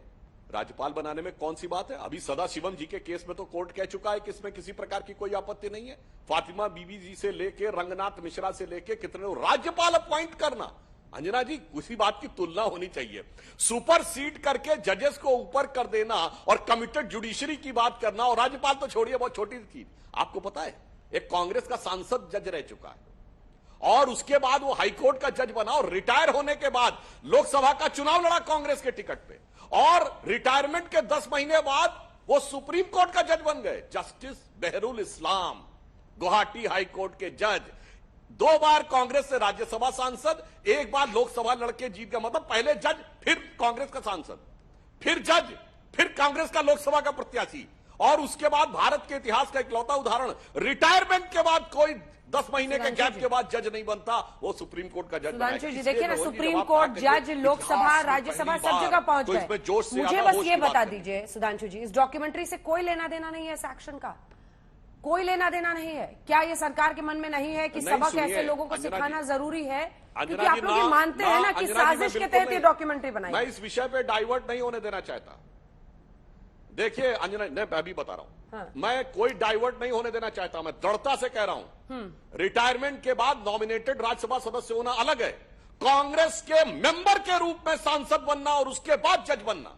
राज्यपाल बनाने में कौन सी बात है? अभी सदाशिवम जी के केस में तो कोर्ट कह चुका है कि इसमें किसी प्रकार की कोई आपत्ति नहीं है। फातिमा बीबी जी से लेके रंगनाथ मिश्रा से लेके कितने राज्यपाल अपॉइंट करना, अंजना जी उसी बात की तुलना होनी चाहिए। सुपर सीड करके जजेस को ऊपर कर देना और कमिटेड जुडिशरी की बात करना, और राज्यपाल तो छोड़िए, बहुत छोटी चीज। आपको पता है एक कांग्रेस का सांसद जज रह चुका है और उसके बाद वो हाईकोर्ट का जज बना और रिटायर होने के बाद लोकसभा का चुनाव लड़ा कांग्रेस के टिकट पे, और रिटायरमेंट के 10 महीने बाद वो सुप्रीम कोर्ट का जज बन गए। जस्टिस बहरुल इस्लाम, गुवाहाटी हाईकोर्ट के जज, 2 बार कांग्रेस से राज्यसभा सांसद, 1 बार लोकसभा लड़के जीत गया। मतलब पहले जज, फिर कांग्रेस का सांसद, फिर जज, फिर कांग्रेस का लोकसभा का प्रत्याशी, और उसके बाद भारत के इतिहास का इकलौता उदाहरण, रिटायरमेंट के बाद कोई 10 महीने के गैप के बाद जज नहीं बनता, वो सुप्रीम कोर्ट का जज। सुधांशु जी देखिए ना, सुप्रीम कोर्ट जज, लोकसभा, राज्यसभा सब जगह पहुंच गए। मुझे बस ये बता दीजिए सुधांशु जी, इस डॉक्यूमेंट्री से कोई लेना देना नहीं है, इस एक्शन का कोई लेना देना नहीं है? क्या ये सरकार के मन में नहीं है कि सबक ऐसे लोगों को सिखाना जरूरी है? क्योंकि आप लोग ये मानते हैं ना कि साजिश के तहत ये डॉक्यूमेंट्री बनाई। मैं इस विषय पे डाइवर्ट नहीं होने देना चाहता। देखिए अंजना, मैं अभी बता रहा हूं, हाँ। मैं कोई डाइवर्ट नहीं होने देना चाहता, मैं दृढ़ता से कह रहा हूं। रिटायरमेंट के बाद नॉमिनेटेड राज्यसभा सदस्य होना अलग है, कांग्रेस के मेंबर के रूप में सांसद बनना और उसके बाद जज बनना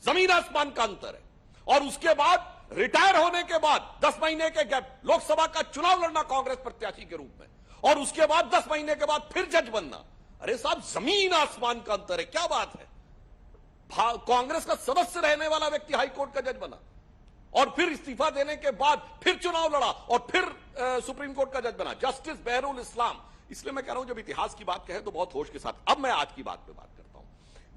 जमीन आसमान का अंतर है। और उसके बाद रिटायर होने के बाद 10 महीने के गैप लोकसभा का चुनाव लड़ना कांग्रेस प्रत्याशी के रूप में, और उसके बाद 10 महीने के बाद फिर जज बनना। अरे साहब, जमीन आसमान का अंतर है, क्या बात है? कांग्रेस का सदस्य रहने वाला व्यक्ति हाईकोर्ट का जज बना और फिर इस्तीफा देने के बाद फिर चुनाव लड़ा और फिर सुप्रीम कोर्ट का जज बना, जस्टिस बहरुल इस्लाम। इसलिए मैं कह रहा हूं, जब इतिहास की बात कहे तो बहुत होश के साथ। अब मैं आज की बात पे बात करता हूं।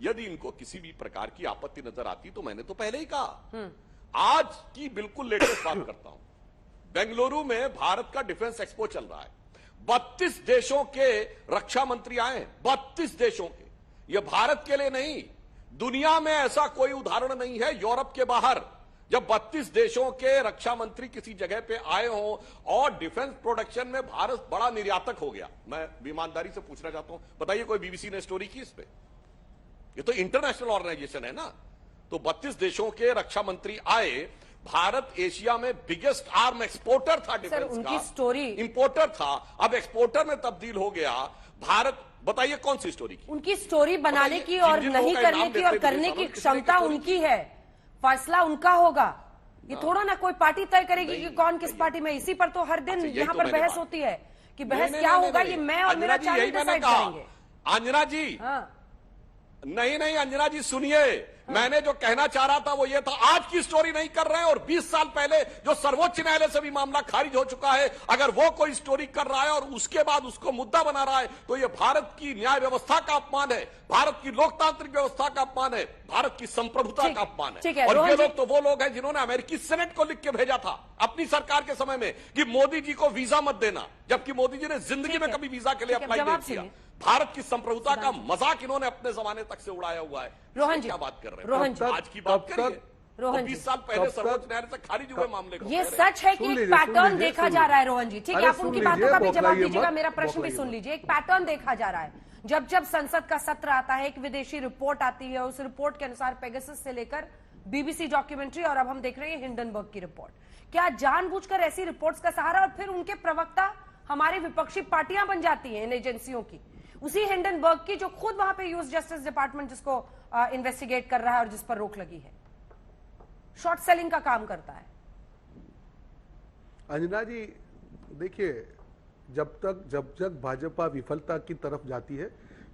यदि इनको किसी भी प्रकार की आपत्ति नजर आती तो मैंने तो पहले ही कहा। आज की बिल्कुल लेटेस्ट बात करता हूं। बेंगलुरु में भारत का डिफेंस एक्सपो चल रहा है, 32 देशों के रक्षा मंत्री आए हैं, 32 देशों के। यह भारत के लिए नहीं, दुनिया में ऐसा कोई उदाहरण नहीं है यूरोप के बाहर, जब 32 देशों के रक्षा मंत्री किसी जगह पे आए हों और डिफेंस प्रोडक्शन में भारत बड़ा निर्यातक हो गया। मैं ईमानदारी से पूछना चाहता हूं, बताइए कोई बीबीसी ने स्टोरी की इस पे? ये तो इंटरनेशनल ऑर्गेनाइजेशन है ना। तो 32 देशों के रक्षा मंत्री आए, भारत एशिया में बिगेस्ट आर्म एक्सपोर्टर था, डिफेंस उनकी स्टोरी इंपोर्टर था, अब एक्सपोर्टर में तब्दील हो गया भारत। बताइए कौन सी स्टोरी की? उनकी स्टोरी बनाने की और नहीं करने की और करने की क्षमता उनकी है, फैसला उनका होगा। ये थोड़ा ना कोई पार्टी तय करेगी कि कौन किस पार्टी में। इसी पर तो हर दिन यहाँ पर बहस होती है कि बहस क्या होगा, ये मैं और मेरा चैनल डिसाइड करेंगे। अंजना जी, नहीं अंजना जी सुनिए, मैंने जो कहना चाह रहा था वो ये था, आज की स्टोरी नहीं कर रहे हैं और 20 साल पहले जो सर्वोच्च न्यायालय से भी मामला खारिज हो चुका है, अगर वो कोई स्टोरी कर रहा है और उसके बाद उसको मुद्दा बना रहा है तो ये भारत की न्याय व्यवस्था का अपमान है, भारत की लोकतांत्रिक व्यवस्था का अपमान है, भारत की संप्रभुता का अपमान है। और ये लोग तो वो लोग हैं जिन्होंने अमेरिकी सेनेट को लिख के भेजा था अपनी सरकार के समय में कि मोदी जी को वीजा मत देना, जबकि मोदी जी ने जिंदगी में कभी वीजा के लिए अप्लाई नहीं किया। भारत की संप्रभुता का मजाक इन्होंने अपने जमाने तक से उड़ाया हुआ है। रोहन जी क्या बात कर रहे हैं? रोहन जी आज की बात करिए, रोहन 20 साल पहले सर्वोच्च न्यायालय से खारिज हुए मामले को। ये सच है कि एक पैटर्न देखा जा रहा है रोहन जी, ठीक है, आप उनकी बातों का भी जवाब दीजिएगा, मेरा प्रश्न भी सुन लीजिए। एक पैटर्न देखा जा रहा है, जब जब संसद का सत्र आता है एक विदेशी रिपोर्ट आती है, उस रिपोर्ट के अनुसार पेगासस से लेकर बीबीसी डॉक्यूमेंट्री और अब हम देख रहे हैं हिंडनबर्ग की रिपोर्ट। क्या जानबूझकर ऐसी रिपोर्ट्स का सहारा और फिर उनके प्रवक्ता हमारी विपक्षी पार्टियां बन जाती हैं इन एजेंसियों की, उसी हिंडनबर्ग की जो खुद वहां पे यूएस जस्टिस डिपार्टमेंट जिसको इन्वेस्टिगेट कर रहा है और जिस पर रोक लगी है, शॉर्ट सेलिंग का काम करता है। अंजना जी देखिए, जब तक भाजपा विफलता की तरफ जाती है,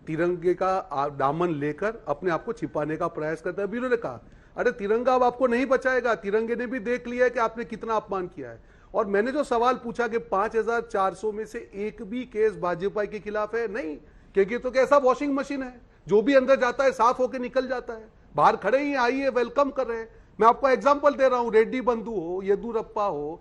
तिरंगे का दामन लेकर अपने आप को छिपाने का प्रयास करता है। अभी उन्होंने कहा, अरे तिरंगा अब आपको नहीं बचाएगा, तिरंगे ने भी देख लिया है कि आपने कितना अपमान किया है। और मैंने जो सवाल पूछा कि 5400 में से एक भी केस भाजपा के खिलाफ है, नहीं, क्योंकि तो कैसा वॉशिंग मशीन है, जो भी अंदर जाता है साफ होके निकल जाता है। बाहर खड़े ही आइए, वेलकम कर रहे हैं। मैं आपको एग्जांपल दे रहा हूं, रेड्डी बंधु हो, येदुरप्पा हो,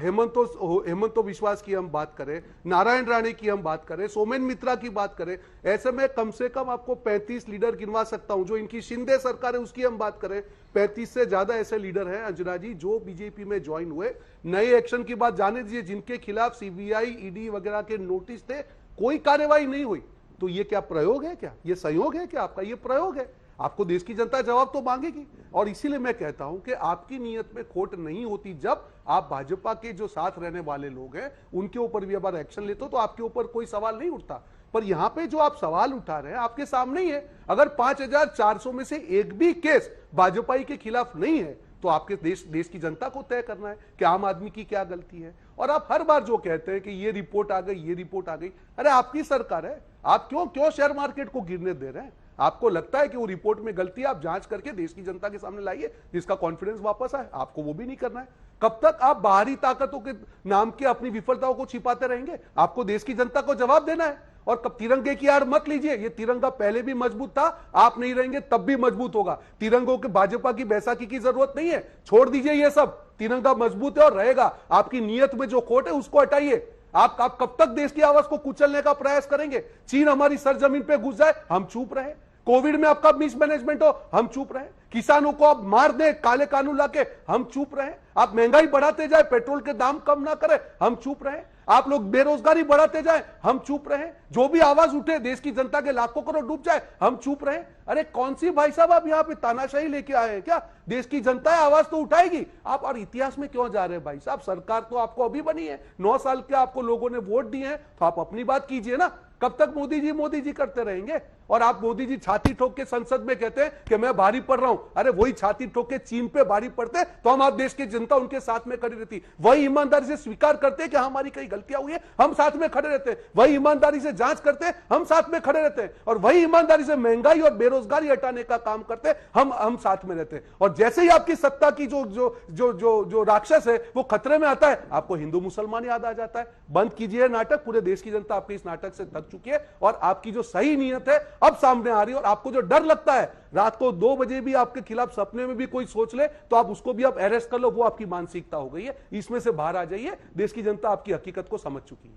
हेमंतो विश्वास की हम बात करें, नारायण राणे की हम बात करें, सोमेन मित्रा की बात करें, ऐसे में कम से कम आपको 35 लीडर गिनवा सकता हूं। जो इनकी शिंदे सरकार है उसकी हम बात करें, 35 से ज्यादा ऐसे लीडर हैं अंजना जी जो बीजेपी में ज्वाइन हुए। नए एक्शन की बात जाने दीजिए, जिनके खिलाफ सीबीआई ईडी वगैरह के नोटिस थे, कोई कार्रवाई नहीं हुई। तो ये क्या प्रयोग है? क्या ये संयोग है? क्या आपका ये प्रयोग है? आपको देश की जनता जवाब तो मांगेगी। और इसीलिए मैं कहता हूं कि आपकी नीयत में खोट नहीं होती जब आप भाजपा के जो साथ रहने वाले लोग हैं उनके ऊपर भी अगर एक्शन लेते हो तो आपके ऊपर कोई सवाल नहीं उठता। पर यहां पे जो आप सवाल उठा रहे हैं आपके सामने ही है। अगर 5400 में से एक भी केस भाजपाई के खिलाफ नहीं है तो आपके देश की जनता को तय करना है कि आम आदमी की क्या गलती है। और आप हर बार जो कहते हैं कि ये रिपोर्ट आ गई, ये रिपोर्ट आ गई, अरे आपकी सरकार है, आप क्यों शेयर मार्केट को गिरने दे रहे हैं? आपको लगता है कि वो रिपोर्ट में गलती है, आप जांच करके देश की जनता के सामने लाइए जिसका कॉन्फिडेंस वापस आए। आपको वो भी नहीं करना है। कब तक आप बाहरी ताकतों के नाम के अपनी विफलताओं को छिपाते रहेंगे? आपको देश की जनता को जवाब देना है। और कब तिरंगे की आड़ मत लीजिए, ये तिरंगा पहले भी मजबूत था, आप नहीं रहेंगे तब भी मजबूत होगा। तिरंगों के भाजपा की बैसाखी की जरूरत नहीं है, छोड़ दीजिए ये सब। तिरंगा मजबूत है और रहेगा। आपकी नीयत में जो खोट है उसको हटाइए। आप कब तक देश की आवाज को कुचलने का प्रयास करेंगे? चीन हमारी सरजमीन पे घुस जाए, हम चुप रहे। कोविड में आपका मिसमैनेजमेंट हो, हम चुप रहे। किसानों को आप मार दें काले कानून लाके, हम चुप रहे। आप महंगाई बढ़ाते जाए, पेट्रोल के दाम कम ना करें, हम चुप रहे। आप लोग बेरोजगारी बढ़ाते जाए, हम चुप रहे। जो भी आवाज उठे देश की जनता के लाखों करोड़ डूब जाए, हम चुप रहे। अरे कौन सी भाई साहब आप यहाँ पे तानाशाही लेके आए हैं क्या? देश की जनता है, आवाज तो उठाएगी। आप और इतिहास में क्यों जा रहे हैं भाई साहब? सरकार तो आपको अभी बनी है, 9 साल के आपको लोगों ने वोट दिए हैं, तो आप अपनी बात कीजिए ना। कब तक मोदी जी करते रहेंगे? और आप मोदी जी छाती ठोक के संसद में कहते हैं कि मैं भारी पड़ रहा हूं। अरे वही छाती ठोक के चीन पे भारी पड़ते तो हम आप देश की जनता उनके साथ में खड़ी रहती। वही ईमानदारी से स्वीकार करते कि हमारी कई गलतियां हुई है, हम साथ में खड़े रहते हैं। वही ईमानदारी से जांच करते, हम साथ में खड़े रहते हैं। और वही ईमानदारी से महंगाई और बेरोजगारी हटाने का काम करते, हम साथ में रहते हैं। और जैसे ही आपकी सत्ता की जो राक्षस है वो खतरे में आता है, आपको हिंदू मुसलमान याद आ जाता है। बंद कीजिए नाटक। पूरे देश की जनता आपके इस नाटक से थक चुकी है और आपकी जो सही नीयत है अब सामने आ रही है। और आपको जो डर लगता है रात को 2 बजे भी आपके खिलाफ सपने में भी कोई सोच ले तो आप उसको भी आप अरेस्ट कर लो, वो आपकी मानसिकता हो गई है। इसमें से बाहर आ जाइए। देश की जनता आपकी हकीकत को समझ चुकी है।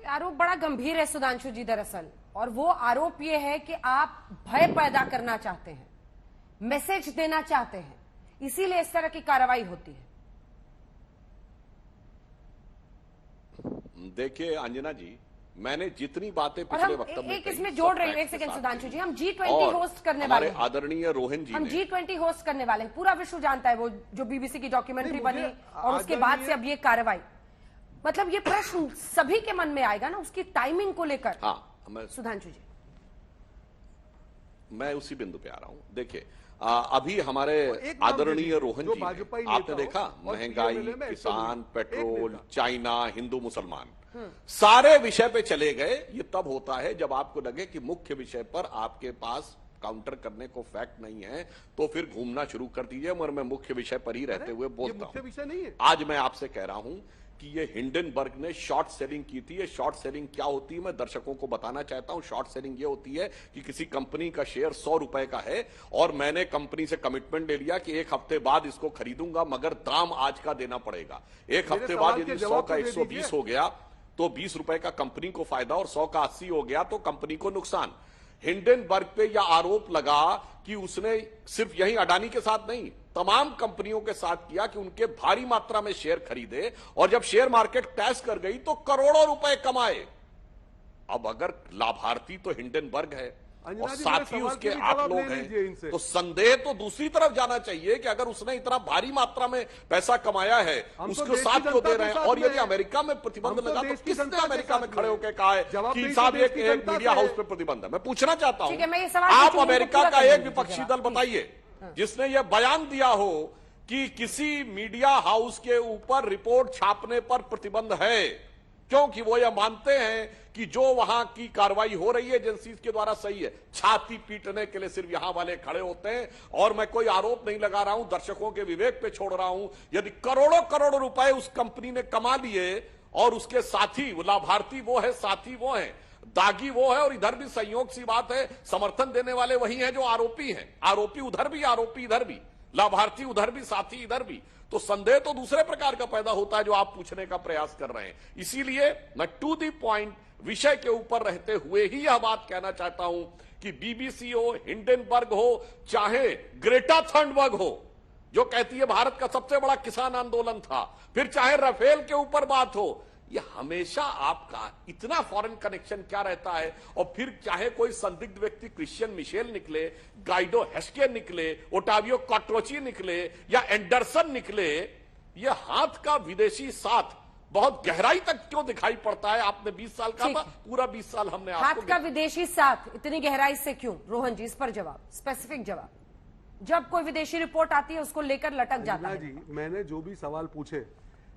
आरोप बड़ा गंभीर है सुधांशु जी दरअसल, और वो आरोप ये है कि आप भय पैदा करना चाहते हैं, मैसेज देना चाहते हैं, इसीलिए इस तरह की कार्रवाई होती है। देखिए अंजना जी, मैंने जितनी बातें पिछले वक्त में एक इसमें जोड़ रही हूं, एक सेकंड सुधांशु जी, हम G20 होस्ट करने वाले हैं। आदरणीय रोहन जी, हम G20 होस्ट करने वाले हैं। पूरा विश्व जानता है वो जो बीबीसी की डॉक्यूमेंट्री बनी और उसके बाद से अब ये कार्रवाई, मतलब ये प्रश्न सभी के मन में आएगा ना उसकी टाइमिंग को लेकर। हाँ, सुधांशु जी, मैं उसी बिंदु पे आ रहा हूं। देखिए अभी हमारे आदरणीय रोहन जी ने, आपने देखा महंगाई, किसान, पेट्रोल, चाइना, हिंदू मुसलमान, सारे विषय पे चले गए। ये तब होता है जब आपको लगे कि मुख्य विषय पर आपके पास काउंटर करने को फैक्ट नहीं है, तो फिर घूमना शुरू कर दीजिए। मगर मैं मुख्य विषय पर ही रहते हुए बोलता हूं। आज मैं आपसे कह रहा हूं कि ये हिंडनबर्ग ने शॉर्ट सेलिंग की थी। ये शॉर्ट सेलिंग क्या होती है मैं दर्शकों को बताना चाहता हूं। शॉर्ट सेलिंग ये होती है कि किसी कंपनी का शेयर 100 रुपए का है और मैंने कंपनी से कमिटमेंट ले लिया कि 1 हफ्ते बाद इसको खरीदूंगा, मगर दाम आज का देना पड़ेगा। 1 हफ्ते बाद यदि 100 का 120 हो गया तो 20 रुपए का कंपनी को फायदा और 100 का 80 हो गया तो कंपनी को नुकसान। हिंडनबर्ग पे यह आरोप लगा कि उसने सिर्फ यही अडानी के साथ नहीं, तमाम कंपनियों के साथ किया कि उनके भारी मात्रा में शेयर खरीदे और जब शेयर मार्केट क्रैश कर गई तो करोड़ों रुपए कमाए। अब अगर लाभार्थी तो हिंडनबर्ग है और साथी उसके आप लोग हैं, तो संदेह तो दूसरी तरफ जाना चाहिए कि अगर उसने इतना भारी मात्रा में पैसा कमाया है उसको साथ क्यों दे रहे हैं। और यदि अमेरिका में प्रतिबंध लगा तो किसने अमेरिका में खड़े होकर कहा है कि साहब एक मीडिया हाउस पे प्रतिबंध है? मैं पूछना चाहता हूं, आप अमेरिका का एक विपक्षी दल बताइए जिसने यह बयान दिया हो कि किसी मीडिया हाउस के ऊपर रिपोर्ट छापने पर प्रतिबंध है, क्योंकि वो यह मानते हैं कि जो वहां की कार्रवाई हो रही है एजेंसी के द्वारा सही है। छाती पीटने के लिए सिर्फ यहां वाले खड़े होते हैं। और मैं कोई आरोप नहीं लगा रहा हूं, दर्शकों के विवेक पे छोड़ रहा हूं। यदि करोड़ों करोड़ रुपए उस कंपनी ने कमा लिए और उसके साथी लाभार्थी वो है, साथी वो है, दागी वो है, और इधर भी संयोग सी बात है समर्थन देने वाले वही हैं जो आरोपी हैं। आरोपी उधर भी, आरोपी इधर भी, लाभार्थी उधर भी, साथी इधर भी। तो संदेह तो दूसरे प्रकार का पैदा होता है जो आप पूछने का प्रयास कर रहे हैं। इसीलिए मैं टू द पॉइंट विषय के ऊपर रहते हुए ही यह बात कहना चाहता हूं कि बीबीसी हो, हिंडनबर्ग हो, चाहे ग्रेटा थनबर्ग हो जो कहती है भारत का सबसे बड़ा किसान आंदोलन था, फिर चाहे राफेल के ऊपर बात हो, ये हमेशा आपका इतना फॉरेन कनेक्शन क्या रहता है? और फिर चाहे कोई संदिग्ध व्यक्ति क्रिश्चियन मिशेल निकले, गाइडो हेस्के निकले, ओटावियो कॉट्रोची निकले या एंडरसन निकले, ये हाथ का विदेशी साथ बहुत गहराई तक क्यों दिखाई पड़ता है? आपने 20 साल का था, पूरा 20 साल हमने हाथ का विदेशी साथ इतनी गहराई से क्यों? रोहन जी, इस पर जवाब, स्पेसिफिक जवाब। जब कोई विदेशी रिपोर्ट आती है उसको लेकर लटक जाता है। जी, मैंने जो भी सवाल पूछे,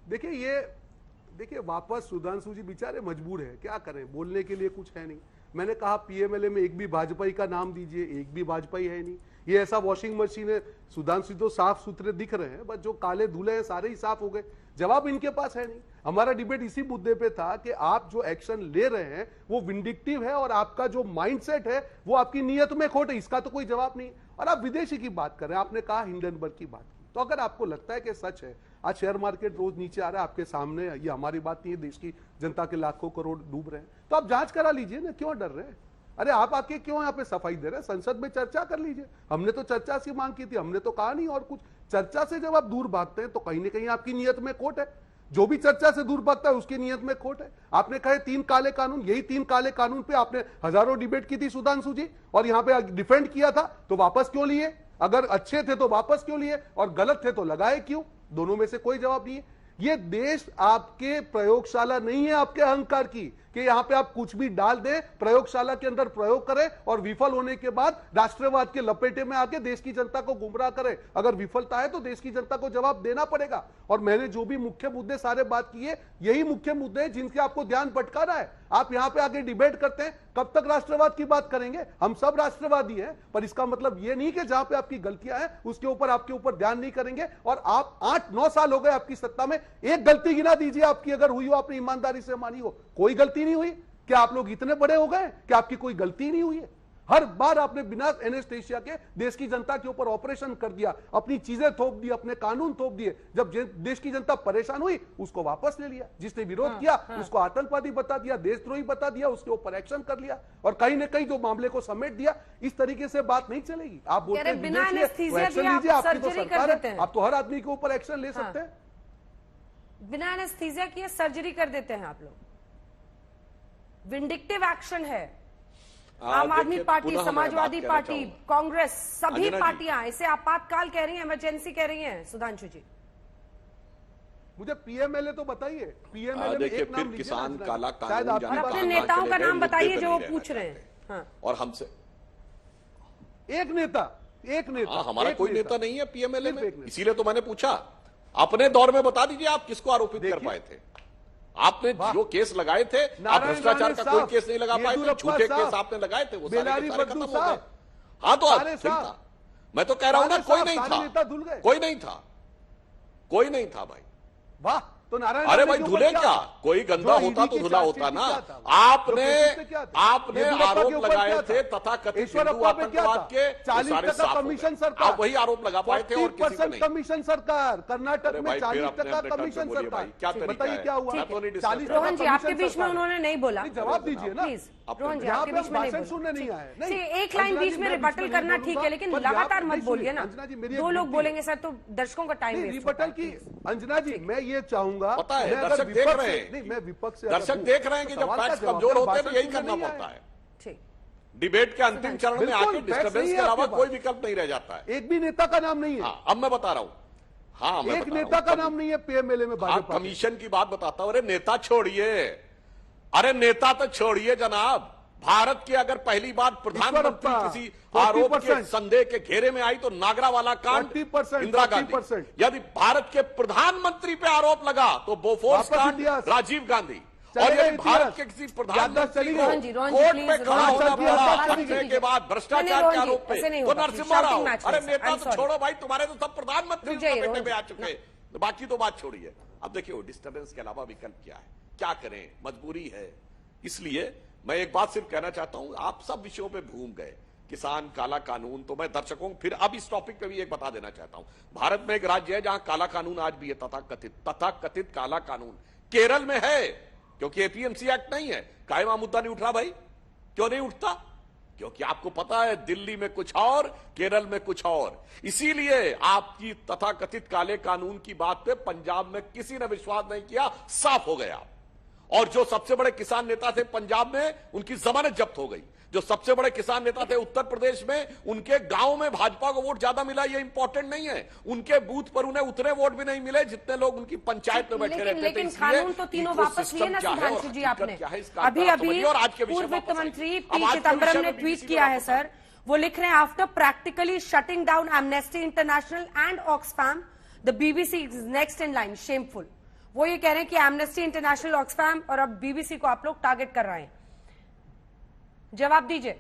देखिए वापस सुधांशु जी बेचारे मजबूर है, क्या करें, बोलने के लिए कुछ है नहीं। मैंने कहा पीएमएलए में एक भी भाजपाई का नाम दीजिए, एक भी भाजपाई है नहीं। ये ऐसा वॉशिंग मशीन है, सुधांशु तो साफ सुथरे दिख रहे हैं, बस जो काले धुले हैं सारे ही साफ हो गए। जवाब इनके पास है नहीं। हमारा डिबेट इसी मुद्दे पे था कि आप जो एक्शन ले रहे हैं वो विंडिक्टिव है और आपका जो माइंडसेट है वो आपकी नीयत में खोट है, इसका तो कोई जवाब नहीं। और आप विदेशी की बात कर रहे हैं, आपने कहा हिंडनबर्ग की बात की, तो अगर आपको लगता है कि सच है, आज शेयर मार्केट रोज नीचे आ रहा है आपके सामने, ये हमारी बात नहीं है, देश की जनता के लाखों करोड़ डूब रहे हैं, तो आप जांच करा लीजिए ना, क्यों डर रहे हैं? अरे आप आके क्यों यहाँ पे सफाई दे रहे हैं? संसद में चर्चा कर लीजिए। हमने तो चर्चा की मांग की थी, हमने तो कहा नहीं और कुछ। चर्चा से जब आप दूर भागते हैं तो कहीं ना कहीं आपकी नीयत में खोट है। जो भी चर्चा से दूर भागता है उसकी नीयत में खोट है। आपने कहे 3 काले कानून, यही 3 काले कानून पे आपने हजारों डिबेट की थी सुधांशु जी, और यहाँ पे डिफेंड किया था, तो वापस क्यों लिए? अगर अच्छे थे तो वापस क्यों लिए, और गलत थे तो लगाए क्यों? दोनों में से कोई जवाब नहीं है। ये देश आपके प्रयोगशाला नहीं है आपके अहंकार की, कि यहां पे आप कुछ भी डाल दें, प्रयोगशाला के अंदर प्रयोग करें और विफल होने के बाद राष्ट्रवाद के लपेटे में आके देश की जनता को गुमराह करें। अगर विफलता है तो देश की जनता को जवाब देना पड़ेगा। और मैंने जो भी मुख्य मुद्दे सारे बात किए, यही मुख्य मुद्दे हैं जिनसे आपको ध्यान भटका रहा है। आप यहां पे आगे डिबेट करते हैं, कब तक राष्ट्रवाद की बात करेंगे? हम सब राष्ट्रवादी हैं, पर इसका मतलब यह नहीं कि जहां पे आपकी गलतियां हैं उसके ऊपर आपके ऊपर ध्यान नहीं करेंगे। और आप 8-9 साल हो गए आपकी सत्ता में, एक गलती गिना दीजिए आपकी, अगर हुई हो आपने ईमानदारी से मानी हो। कोई गलती नहीं हुई। क्या आप लोग इतने बड़े हो गए कि आपकी कोई गलती नहीं हुई है? हर बार आपने बिना एनेस्थेसिया के देश की जनता के ऊपर ऑपरेशन कर दिया, अपनी चीजें थोप दी, अपने कानून थोप दिए। जब देश की जनता परेशान हुई उसको वापस ले लिया, जिसने विरोध किया उसको आतंकवादी बता दिया, देशद्रोही बता दिया, उसके ऊपर एक्शन कर लिया और कहीं न कहीं जो मामले को समेट दिया। इस तरीके से बात नहीं चलेगी। आप बोलते हैं बिना एनेस्थीसिया एक्शन लीजिए, आपकी तो सरकार है, आप तो हर आदमी के ऊपर एक्शन ले सकते हैं। बिना एनेस्थीसिया किए सर्जरी कर देते हैं आप लोग। विंडिक्टिव एक्शन है। आम आदमी पार्टी, समाजवादी पार्टी, कांग्रेस, सभी पार्टियां इसे आपातकाल कह रही हैं, इमरजेंसी कह रही हैं। सुधांशु जी, मुझे पीएमएलए तो बताइए, पीएमएलए में एक नाम किसान काला कानून, और अपने नेताओं का नाम बताइए जो वो पूछ रहे हैं। और हमसे एक नेता हमारा कोई नेता नहीं है पीएमएलए में, इसीलिए तो मैंने पूछा। अपने दौर में बता दीजिए आप किसको आरोपित कर पाए थे? आपने जो केस लगाए थे, आप भ्रष्टाचार का कोई केस नहीं लगा पाए थे, झूठे केस आपने लगाए थे, वो सारे खत्म हो गए। हाँ तो सही था। मैं तो कह रहा हूं ना, कोई नहीं था, कोई नहीं था भाई। वाह, तो नारायण, अरे भाई धुले क्या, कोई गंदा होता तो धुला होता ना। आपने आरोप लगाए थे तथा कथित हिंदू आतंकवाद के 40% कमीशन सरकार, आप वही आरोप लगा पाए थे और किसी को नहीं। कमीशन सरकार कर्नाटक में 40% कमीशन सरकार। क्या बताइए क्या हुआ? रोहन जी, आपके बीच में उन्होंने नहीं बोला, जवाब दीजिए ना। रोहन जी, आपके बीच में नहीं सुनने नहीं आए। एक लाइन बीच में रिबटल करना ठीक है, लेकिन लगातार मत बोलिए ना। 2 लोग बोलेंगे सर तो दर्शकों का टाइम वेस्ट होता है। रिबटल की अंजना जी, मैं ये चाहूंगा, पता है दर्शक देख रहे हैं, नहीं मैं विपक्ष से, दर्शक देख रहे हैं कि जब फैक्ट्स कमजोर होते हैं तो यही करना पड़ता है। डिबेट के अंतिम चरण में आके डिस्टर्बेंस के अलावा कोई विकल्प नहीं रह जाता है। एक भी नेता का नाम नहीं है। अब मैं बता रहा हूं, हाँ एक नेता का नाम नहीं है पीएमएलए में भाजपा। कमीशन की बात बताता हूं। अरे नेता छोड़िए, अरे नेता तो छोड़िए जनाब। भारत की अगर पहली बार प्रधानमंत्री किसी आरोप के संदेह के घेरे में आई तो नागरा वाला कांड, इंदिरा गांधी। यदि भारत के प्रधानमंत्री पे आरोप लगा तो बोफोर्स कांड, राजीव गांधी। और यदि भारत के किसी प्रधानमंत्री को कोर्ट में खड़ा होना पड़ा हटने के बाद भ्रष्टाचार के आरोप पे, तो नरसिम्हा राव। अरे नेता तो छोड़ो भाई, तुम्हारे तो सब प्रधानमंत्री लपेटे में आ चुके हैं, बाकी तो बात छोड़िए। अब देखिए डिस्टर्बेंस के अलावा विकल्प क्या है, क्या करें, मजबूरी है। इसलिए मैं एक बात सिर्फ कहना चाहता हूं, आप सब विषयों पे भूल गए। किसान काला कानून, तो मैं दर्शकों फिर अब इस टॉपिक पे भी एक बता देना चाहता हूं। भारत में एक राज्य है जहां काला कानून आज भी है, तथाकथित काला कानून केरल में है, क्योंकि एपीएमसी एक्ट नहीं है। काहे वहां मुद्दा नहीं उठ रहा भाई? क्यों नहीं उठता? क्योंकि आपको पता है दिल्ली में कुछ और, केरल में कुछ और। इसीलिए आपकी तथाकथित काले कानून की बात पे पंजाब में किसी ने विश्वास नहीं किया, साफ हो गया। और जो सबसे बड़े किसान नेता थे पंजाब में, उनकी जमानत जब्त हो गई। जो सबसे बड़े किसान नेता थे उत्तर प्रदेश में, उनके गांव में भाजपा को वोट ज्यादा मिला, ये इंपॉर्टेंट नहीं है। उनके बूथ पर उन्हें उतने वोट भी नहीं मिले जितने लोग उनकी पंचायत में बैठे रहते थे। लेकिन कानून तो तीनों वापस लिए ना सुधांशु जी आपने। अभी पूर्व वित्त मंत्री पी चिदम्बरम ने ट्वीट किया है सर, वो लिख रहे हैं after practically shutting down Amnesty International and Oxfam the BBC is next in line, shameful. वो ये कह रहे हैं कि एमनेस्टी इंटरनेशनल, ऑक्सफैम और अब बीबीसी को आप लोग टारगेट कर रहे हैं। जवाब दीजिए।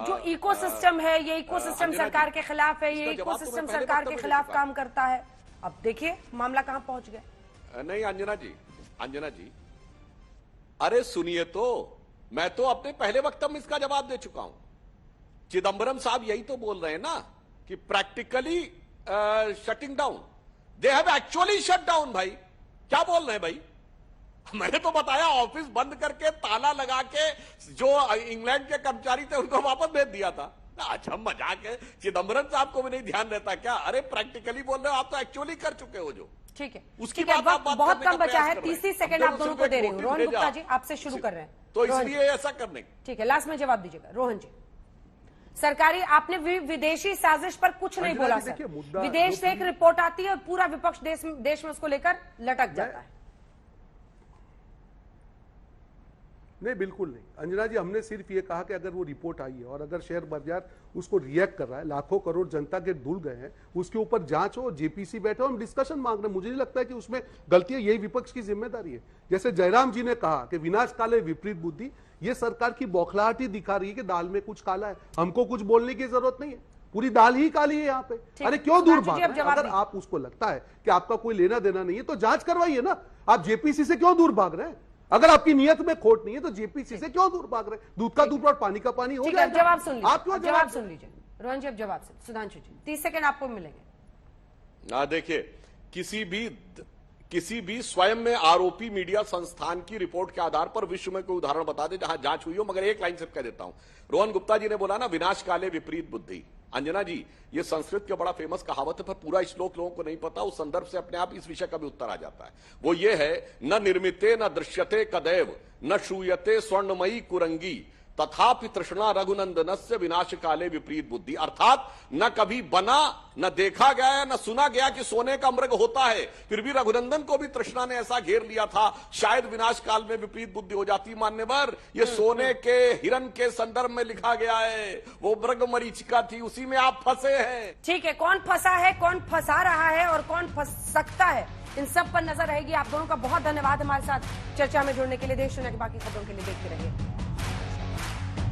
जो इकोसिस्टम है, ये इकोसिस्टम सरकार के खिलाफ है, ये इकोसिस्टम सरकार के खिलाफ काम करता है। अब देखिए मामला कहां पहुंच गया। नहीं अंजना जी, अरे सुनिए तो, मैं तो अपने पहले वक्तव्य में इसका जवाब दे चुका हूं। चिदम्बरम साहब यही तो बोल रहे हैं ना कि practically shutting down, they have actually shut down. भाई क्या बोल रहे हैं भाई? मैंने तो बताया ऑफिस बंद करके ताला लगा के जो इंग्लैंड के कर्मचारी थे उनको वापस भेज दिया था। अच्छा मजाक है, चिदम्बरम साहब को भी नहीं ध्यान रहता क्या? अरे प्रैक्टिकली बोल रहे हो आप, तो एक्चुअली कर चुके हो जो। ठीक है, उसकी बात बहुत कम बचा है, 30 सेकंड हम आप दोनों को दे रही हूँ। रोहन गुप्ता जी आपसे शुरू कर रहे हैं, तो इसलिए ऐसा करने। ठीक है, लास्ट में जवाब दीजिएगा रोहन जी। सरकारी, आपने विदेशी साजिश पर कुछ नहीं बोला सर। विदेश से एक रिपोर्ट आती है और पूरा विपक्ष देश में उसको लेकर लटक जाता है। नहीं, बिल्कुल नहीं अंजना जी, हमने सिर्फ ये कहा कि अगर वो रिपोर्ट आई है और अगर शेयर बाजार उसको रिएक्ट कर रहा है, लाखों करोड़ जनता के धुल गए हैं, उसके ऊपर जांच हो, जेपीसी बैठे हो, हम डिस्कशन मांग रहे हैं। मुझे नहीं लगता है कि उसमें गलती है, यही विपक्ष की जिम्मेदारी है। जैसे जयराम जी ने कहा कि विनाश काले विपरीत बुद्धि, ये सरकार की बौखलाहट ही दिखा रही है कि दाल में कुछ काला है। हमको कुछ बोलने की जरूरत नहीं है, पूरी दाल ही काली है यहाँ पे। अरे क्यों दूर भाग रहे हैं? अगर आप उसको लगता है कि आपका कोई लेना देना नहीं है तो जांच करवाइए ना। आप जेपीसी से क्यों दूर भाग रहे हैं? अगर आपकी नियत में खोट नहीं है तो जेपीसी से क्यों दूर भाग रहे हैं? दूध का दूध और पानी का पानी हो जाएगा। जवाब सुन लीजिए, आप क्यों जवाब सुन लीजिए रोहन जी, अब जवाब सुन। सुधांशु जी 30 सेकंड आपको मिलेंगे। देखिए, किसी भी स्वयं में आरोपी मीडिया संस्थान की रिपोर्ट के आधार पर विश्व में कोई उदाहरण बता दे जहां जांच हुई हो। मगर एक लाइन सिर्फ कह देता हूं, रोहन गुप्ता जी ने बोला ना विनाश काले विपरीत बुद्धि। अंजना जी, ये संस्कृत का बड़ा फेमस कहावत है, पर पूरा श्लोक लोगों को नहीं पता। उस संदर्भ से अपने आप इस विषय का भी उत्तर आ जाता है। वो ये है, न निर्मिते न दृश्यते कदैव न श्रूयते स्वर्णमयी कुरंगी तथापि तृष्णा रघुनंदनस्य विनाश काले विपरीत बुद्धि। अर्थात न कभी बना, न देखा गया, न सुना गया कि सोने का मृग होता है, फिर भी रघुनंदन को भी तृष्णा ने ऐसा घेर लिया था, शायद विनाश काल में विपरीत बुद्धि हो जाती। मान्यवर, ये सोने के हिरण के संदर्भ में लिखा गया है, वो मृग मरीचिका थी, उसी में आप फंसे हैं। ठीक है, कौन फंसा है, कौन फंसा रहा है और कौन फंस सकता है, इन सब पर नजर रहेगी। आप दोनों का बहुत धन्यवाद हमारे साथ चर्चा में जुड़ने के लिए। देश दुनिया की बाकी खबरों के लिए देखते रहिए।